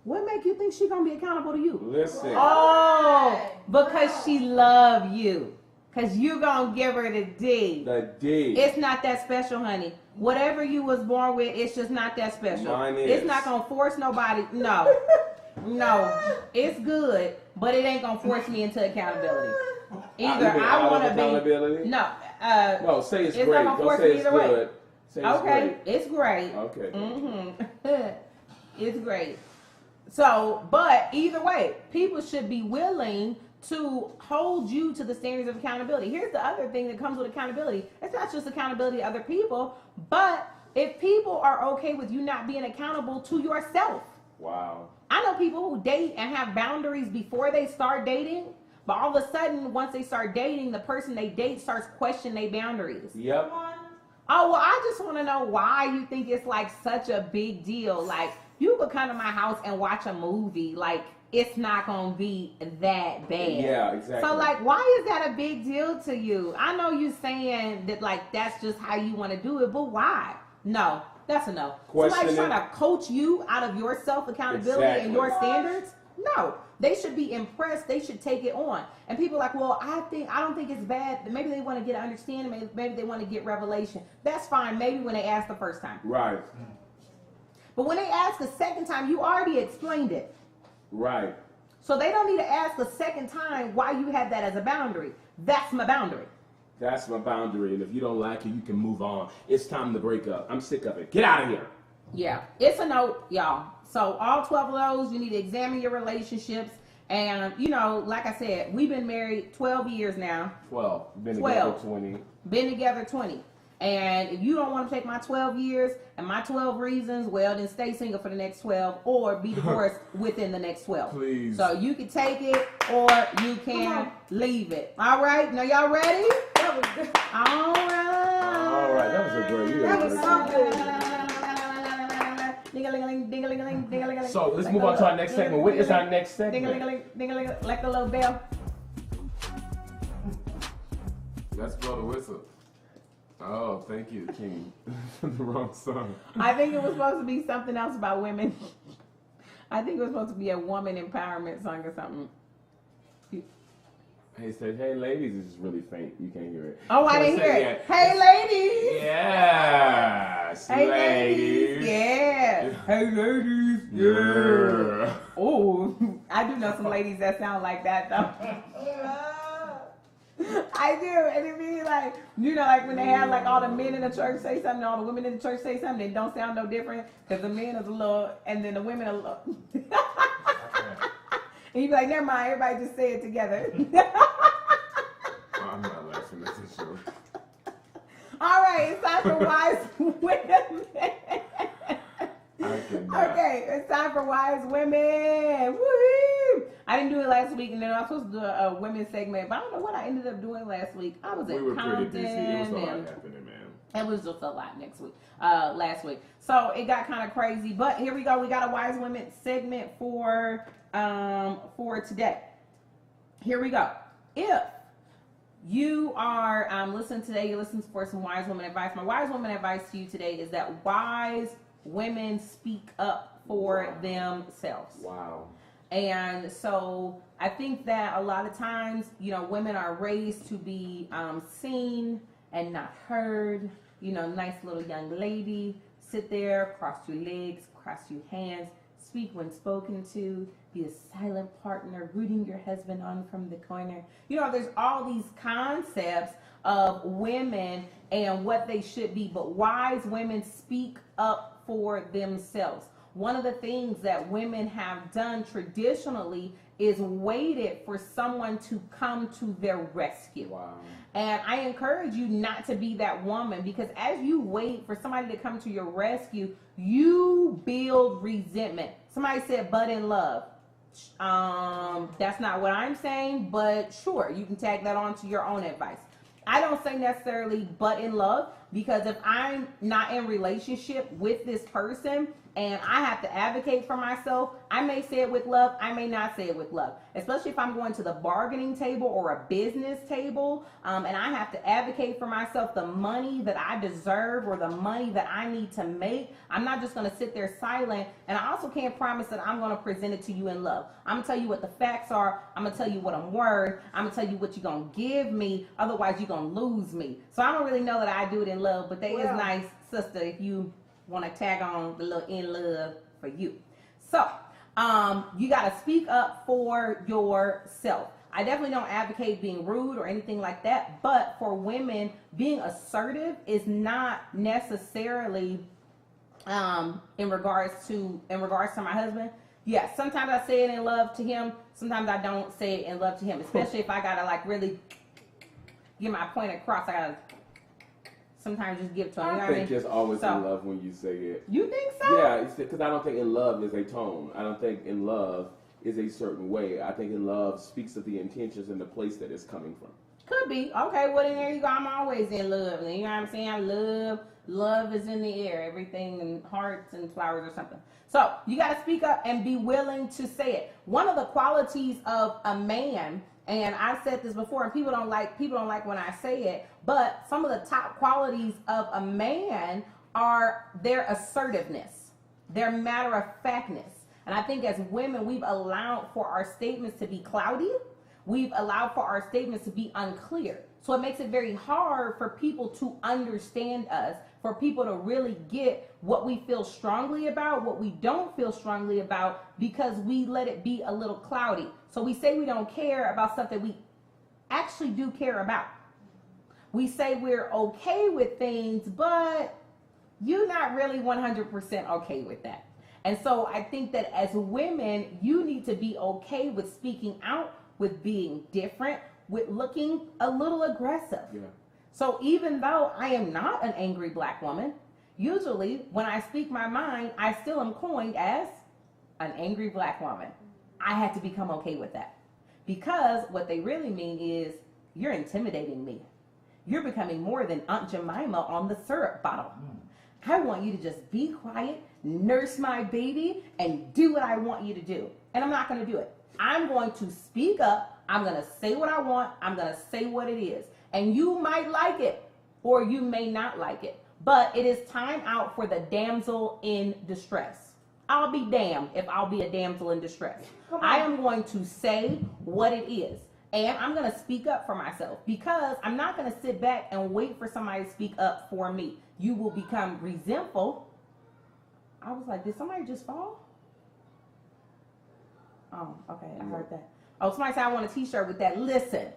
What make you think she's gonna be accountable to you? Listen. Oh, because she love you. Because you gonna give her the D. The D. It's not that special, honey. Whatever you was born with, it's just not that special. Mine is. It's not gonna force nobody. No. No. It's good, but it ain't gonna force me into accountability. Either I Out of want to be. accountability? No. No, say it's It's great. not gonna Don't force say me it's either way. good. Say it's Okay, great. it's great. Okay. Mm-hmm. It's great. So, but either way, people should be willing to hold you to the standards of accountability. Here's the other thing that comes with accountability. It's not just accountability to other people, but if people are okay with you not being accountable to yourself. Wow. I know people who date and have boundaries before they start dating, but all of a sudden, once they start dating, the person they date starts questioning their boundaries. Yep. Oh, well, I just want to know why you think it's like such a big deal. Like, you could come to my house and watch a movie. Like, it's not going to be that bad. Yeah, exactly. So, like, why is that a big deal to you? I know you saying that, like, that's just how you want to do it, but why? No, that's a no. Somebody's trying to coach you out of your self-accountability and your standards? No. They should be impressed. They should take it on. And people are like, well, I don't think it's bad. Maybe they want to get an understanding. Maybe they want to get revelation. That's fine. Maybe when they ask the first time. Right. But when they ask the second time, you already explained it. Right. So they don't need to ask the second time why you had that as a boundary. That's my boundary. That's my boundary. And if you don't like it, you can move on. It's time to break up. I'm sick of it. Get out of here. Yeah. It's a no, y'all. So all 12 of those, you need to examine your relationships. And, you know, like I said, we've been married 12 years now. 12. Been 12. together 20. Been together 20. And if you don't want to take my 12 years and my 12 reasons, well, then stay single for the next 12 or be divorced within the next 12. Please. So you can take it or you can leave it. All right? Now, y'all ready? That was good. All right. All right. That was a great. That was so good. Ding-a-ling-a-ling, ding-a-ling-a-ling, ding-a-ling-a-ling. So let's move on to our next segment. What is our next segment? Ding-a-ling-a-ling, ding-a-ling-a-ling, like a little bell. Let's blow the whistle. Oh, thank you, King. The wrong song. I think it was supposed to be something else about women. I think it was supposed to be a woman empowerment song or something. He said, "Hey, ladies," is really faint. You can't hear it. Oh, I So didn't say, hear it. yeah. Hey, ladies. Yes, Hey, ladies. Yeah. Hey, ladies. Yeah. Oh, I do know some ladies that sound like that, though. I do. And it be like, you know, like when they have like all the men in the church say something, all the women in the church say something, it don't sound no different because the men is a little, and then the women are a little. And you be like, never mind, everybody just say it together. I'm not laughing at this show. All right, it's time for wise women. I cannot. Okay, it's time for wise women. Woo! I didn't do it last week, and then I was supposed to do a women's segment, but I don't know what I ended up doing last week. I was We at were Compton, pretty busy. It was a lot and happening, man. it was just a lot last week. So it got kind of crazy, but here we go. We got a wise women segment for today. Here we go. If you are listening today, you're listening for some wise woman advice. My wise woman advice to you today is that wise women speak up for themselves. Wow. And so I think that a lot of times, you know, women are raised to be seen and not heard. You know, nice little young lady, sit there, cross your legs, cross your hands, speak when spoken to, be a silent partner, rooting your husband on from the corner. You know, there's all these concepts of women and what they should be, but wise women speak up for themselves. One of the things that women have done traditionally is waited for someone to come to their rescue. Wow. And I encourage you not to be that woman, because as you wait for somebody to come to your rescue, you build resentment. Somebody said, but in love. That's not what I'm saying, but sure, you can tag that on to your own advice. I don't say necessarily but in love, because if I'm not in relationship with this person and I have to advocate for myself, I may say it with love, I may not say it with love. Especially if I'm going to the bargaining table or a business table, and I have to advocate for myself the money that I deserve or the money that I need to make. I'm not just going to sit there silent, and I also can't promise that I'm going to present it to you in love. I'm going to tell you what the facts are. I'm going to tell you what I'm worth. I'm going to tell you what you're going to give me. Otherwise, you're going to lose me. So I don't really know that I do it in love, but that is nice, sister, if you want to tag on the little in love for you. So, you got to speak up for yourself. I definitely don't advocate being rude or anything like that, but for women, being assertive is not necessarily in regards to my husband. Yes, sometimes I say it in love to him. Sometimes I don't say it in love to him, especially if I gotta like really get my point across. I gotta sometimes just give it to him. You know I what I think mean? it's always So- in love when you say it. You think so? Yeah, because I don't think in love is a tone. I don't think in love is a certain way. I think in love speaks of the intentions and the place that it's coming from. Could be. Okay, well then there you go. I'm always in love. You know what I'm saying? Love is in the air. Everything and hearts and flowers or something. So you got to speak up and be willing to say it. One of the qualities of a man, and I've said this before, and people don't like when I say it, but some of the top qualities of a man are their assertiveness, their matter of factness. And I think as women, we've allowed for our statements to be cloudy. We've allowed for our statements to be unclear. So it makes it very hard for people to understand us, for people to really get what we feel strongly about, what we don't feel strongly about, because we let it be a little cloudy. So we say we don't care about stuff that we actually do care about. We say we're okay with things, but you're not really 100% okay with that. And so I think that as women, you need to be okay with speaking out, with being different, with looking a little aggressive. Yeah. So even though I am not an angry black woman, usually when I speak my mind, I still am coined as an angry black woman. I had to become okay with that. Because what they really mean is, you're intimidating me. You're becoming more than Aunt Jemima on the syrup bottle. I want you to just be quiet, nurse my baby, and do what I want you to do. And I'm not going to do it. I'm going to speak up. I'm going to say what I want. I'm going to say what it is. And you might like it, or you may not like it. But it is time out for the damsel in distress. I'll be damned if I'll be a damsel in distress. I am going to say what it is. And I'm going to speak up for myself, because I'm not going to sit back and wait for somebody to speak up for me. You will become resentful. I was like, did somebody just fall? Oh, okay, I heard that. Oh, somebody said I want a t-shirt with that. Listen.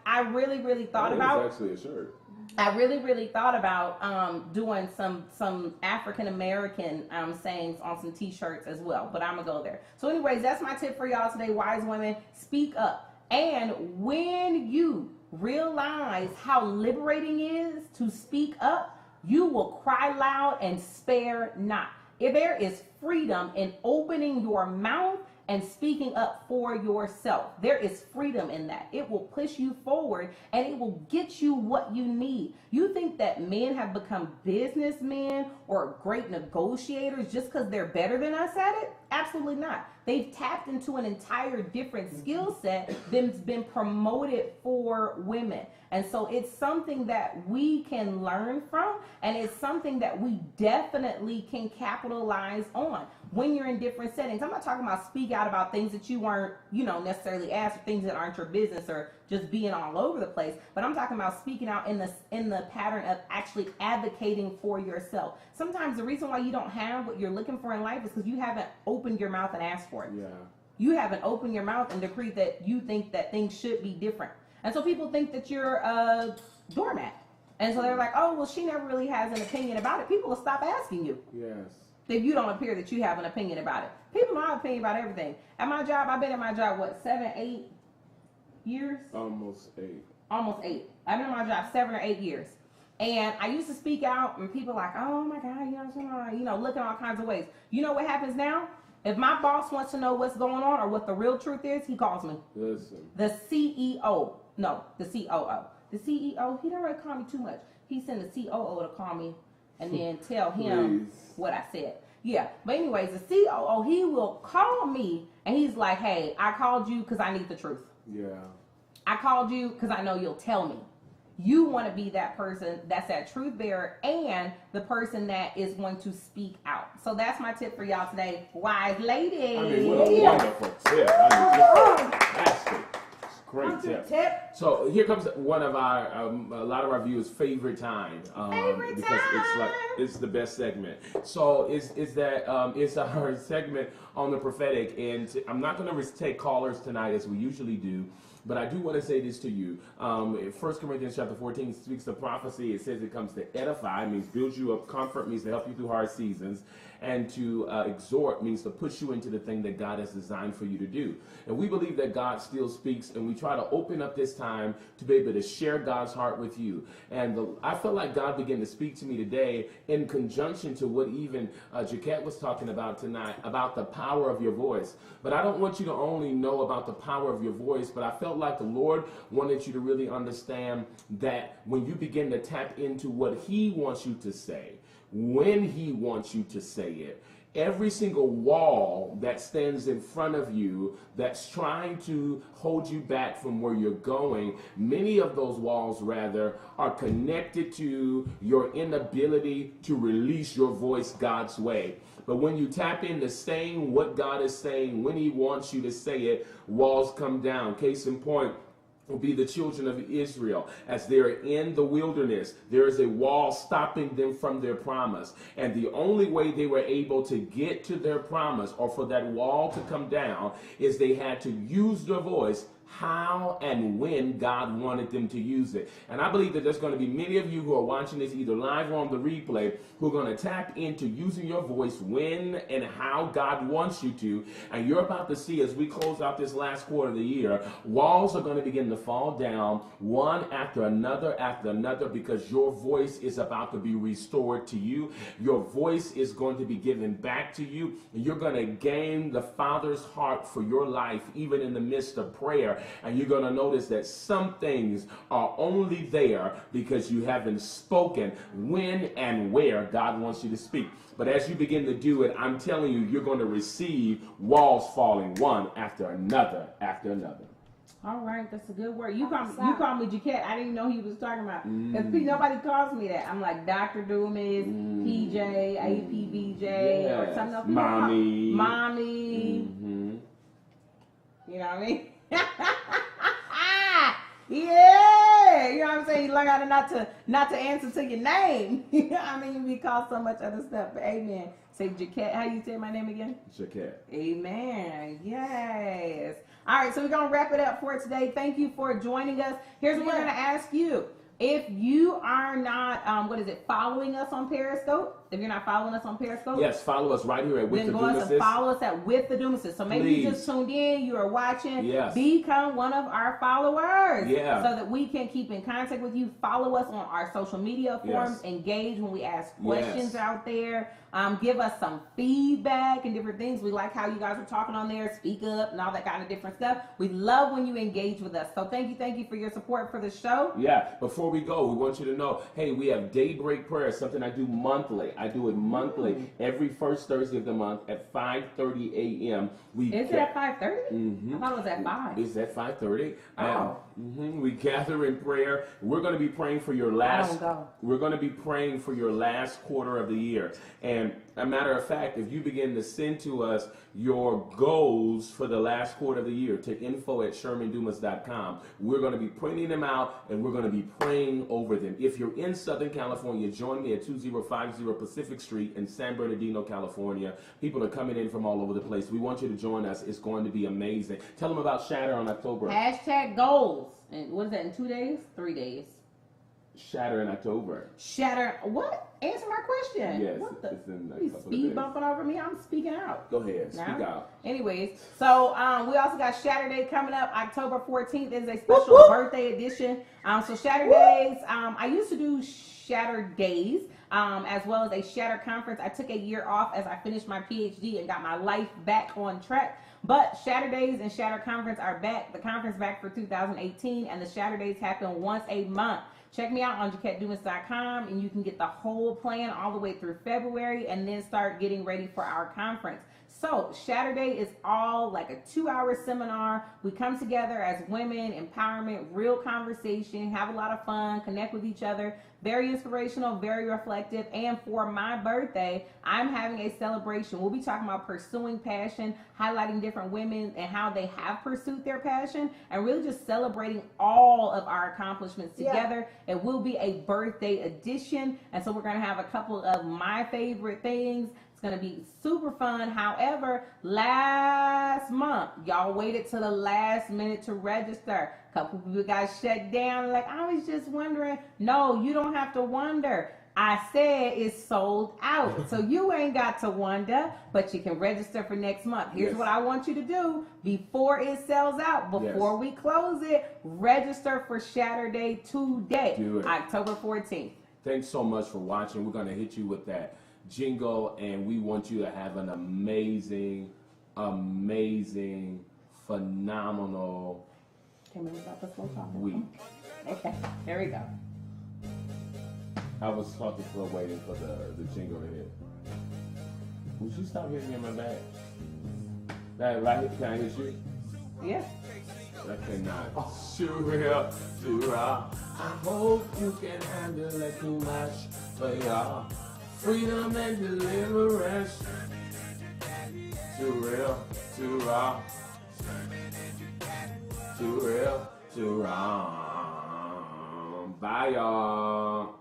I really, really thought about. It's actually a shirt. I really, really thought about doing some African American sayings on some t-shirts as well, but I'm gonna go there. So anyways, that's my tip for y'all today, wise women. Speak up. And when you realize how liberating it is to speak up, you will cry loud and spare not. If there is freedom in opening your mouth and speaking up for yourself. There is freedom in that. It will push you forward and it will get you what you need. You think that men have become businessmen or great negotiators just because they're better than us at it? Absolutely not. They've tapped into an entire different skill set that's been promoted for women. And so it's something that we can learn from, and it's something that we definitely can capitalize on when you're in different settings. I'm not talking about speak out about things that you weren't, necessarily asked, or things that aren't your business, or just being all over the place. But I'm talking about speaking out in the pattern of actually advocating for yourself. Sometimes the reason why you don't have what you're looking for in life is because you haven't opened your mouth and asked for it. Yeah. You haven't opened your mouth and decreed that you think that things should be different. And so people think that you're a doormat. And so they're like, oh, well, she never really has an opinion about it. People will stop asking you Yes. if you don't appear that you have an opinion about it. People don't have an opinion about everything. At my job, I've been at my job, 7, 8 years? Almost 8. Almost 8. I've been at my job 7 or 8 years. And I used to speak out, and people are like, oh my God, looking all kinds of ways. You know what happens now? If my boss wants to know what's going on or what the real truth is, he calls me. Listen. The CEO. No, the COO. The CEO, he don't really call me too much. He sent the COO to call me and then tell him Please. what I said. Yeah, but anyways, the COO, he will call me and he's like, hey, I called you because I need the truth. Yeah. I called you because I know you'll tell me. You want to be that person that's that truth bearer and the person that is going to speak out. So that's my tip for y'all today. Wise ladies. I mean, what a wonderful tip. I mean, fantastic. Great tip. tip. So here comes one of our, a lot of our viewers' favorite time. Favorite because it's like, time. it's the best segment. So it's our segment on the prophetic, and I'm not going to take callers tonight as we usually do. But I do want to say this to you. 1 Corinthians chapter 14 speaks of prophecy. It says it comes to edify, means build you up. Comfort means to help you through hard seasons. And to exhort means to push you into the thing that God has designed for you to do. And we believe that God still speaks, and we try to open up this time to be able to share God's heart with you. And I felt like God began to speak to me today in conjunction to what even Jaquette was talking about tonight, about the power of your voice. But I don't want you to only know about the power of your voice, but I felt like the Lord wanted you to really understand that when you begin to tap into what He wants you to say, when He wants you to say it, every single wall that stands in front of you that's trying to hold you back from where you're going, many of those walls rather are connected to your inability to release your voice God's way. But when you tap into saying what God is saying, when He wants you to say it, walls come down. Case in point will be the children of Israel. As they're in the wilderness, there is a wall stopping them from their promise. And the only way they were able to get to their promise, or for that wall to come down, is they had to use their voice how and when God wanted them to use it. And I believe that there's going to be many of you who are watching this either live or on the replay who are going to tap into using your voice when and how God wants you to. And you're about to see, as we close out this last quarter of the year, walls are going to begin to fall down one after another, because your voice is about to be restored to you. Your voice is going to be given back to you, and you're going to gain the Father's heart for your life, even in the midst of prayer. And you're going to notice that some things are only there because you haven't spoken when and where God wants you to speak. But as you begin to do it, I'm telling you, you're going to receive walls falling one after another after another. All right, that's a good word. You call me Jaquette. I didn't know he was talking about. Because nobody calls me that. I'm like Dr. Doomis, PJ, APBJ, or something else. Mommy. Mommy. You know what I mean? Yeah, you know what I'm saying? You learn how to not to answer to your name. You know what I mean? You be called so much other stuff. But amen. Say Jaquette. How you say my name again? Jaquette. Amen. Yes. All right, so we're gonna wrap it up for today. Thank you for joining us. Here's what we're gonna ask you. If you are not, following us on Periscope? If you're not following us on Periscope, yes, follow us right here at With then the go Doomises. and follow us at With the Doomises. So maybe you just Please. tuned in, you are watching. Yes. Become one of our followers. Yeah. So that we can keep in contact with you. Follow us on our social media forums. Yes. Engage when we ask questions Yes. out there. Give us some feedback and different things. We like how you guys are talking on there. Speak up and all that kind of different stuff. We love when you engage with us. So thank you for your support for the show. Yeah, before we go, we want you to know, hey, we have daybreak prayer, something I do monthly. I do it monthly, every first Thursday of the month at 5:30 a.m. Is it at 5:30? I thought it was at 5. It's at 5:30. Oh. We gather in prayer. We're going to be praying for your last. We're going to be praying for your last quarter of the year. And a matter of fact, if you begin to send to us your goals for the last quarter of the year to info@shermandumas.com, we're going to be printing them out and we're going to be praying over them. If you're in Southern California, join me at 2050 Pacific Street in San Bernardino, California. People are coming in from all over the place. We want you to join us. It's going to be amazing. Tell them about Shatter on October. Hashtag goals. And what is that, in 2 days? 3 days? Shatter in October. Shatter. What? Answer my question. Yes, What the? it's in a You couple of speed days. bumping over me. I'm speaking out. Go ahead, speak Now? out. Anyways, so we also got Shatter Day coming up. October 14th is a special birthday edition. So Shatter Days, I used to do Shatter Days, as well as a Shatter Conference. I took a year off as I finished my PhD and got my life back on track. But Shatter Days and Shatter Conference are back. The conference back for 2018, and the Shatter Days happen once a month. Check me out on JaquetteDumas.com, and you can get the whole plan all the way through February, and then start getting ready for our conference. So Saturday is all like a 2-hour seminar. We come together as women, empowerment, real conversation, have a lot of fun, connect with each other. Very inspirational, very reflective. And for my birthday, I'm having a celebration. We'll be talking about pursuing passion, highlighting different women and how they have pursued their passion, and really just celebrating all of our accomplishments together. It will be a birthday edition. And so we're going to have a couple of my favorite things. It's going to be super fun. However, last month, y'all waited to the last minute to register. A couple people got shut down. Like, I was just wondering. No, you don't have to wonder. I said it's sold out. So you ain't got to wonder, but you can register for next month. Here's Yes. what I want you to do before it sells out, before we close it, register for Saturday today, Do it. October 14th. Thanks so much for watching. We're going to hit you with that jingle, and we want you to have an amazing, phenomenal week. Okay, there we go. I was talking for waiting for the jingle to hit. Would you stop hitting me in my back? That right? Can I hit you? Yeah. I cannot. Surreal, surreal. I hope you can handle it too much for y'all. Freedom and deliverance. Too real, too raw. Too real, too wrong. Bye, y'all.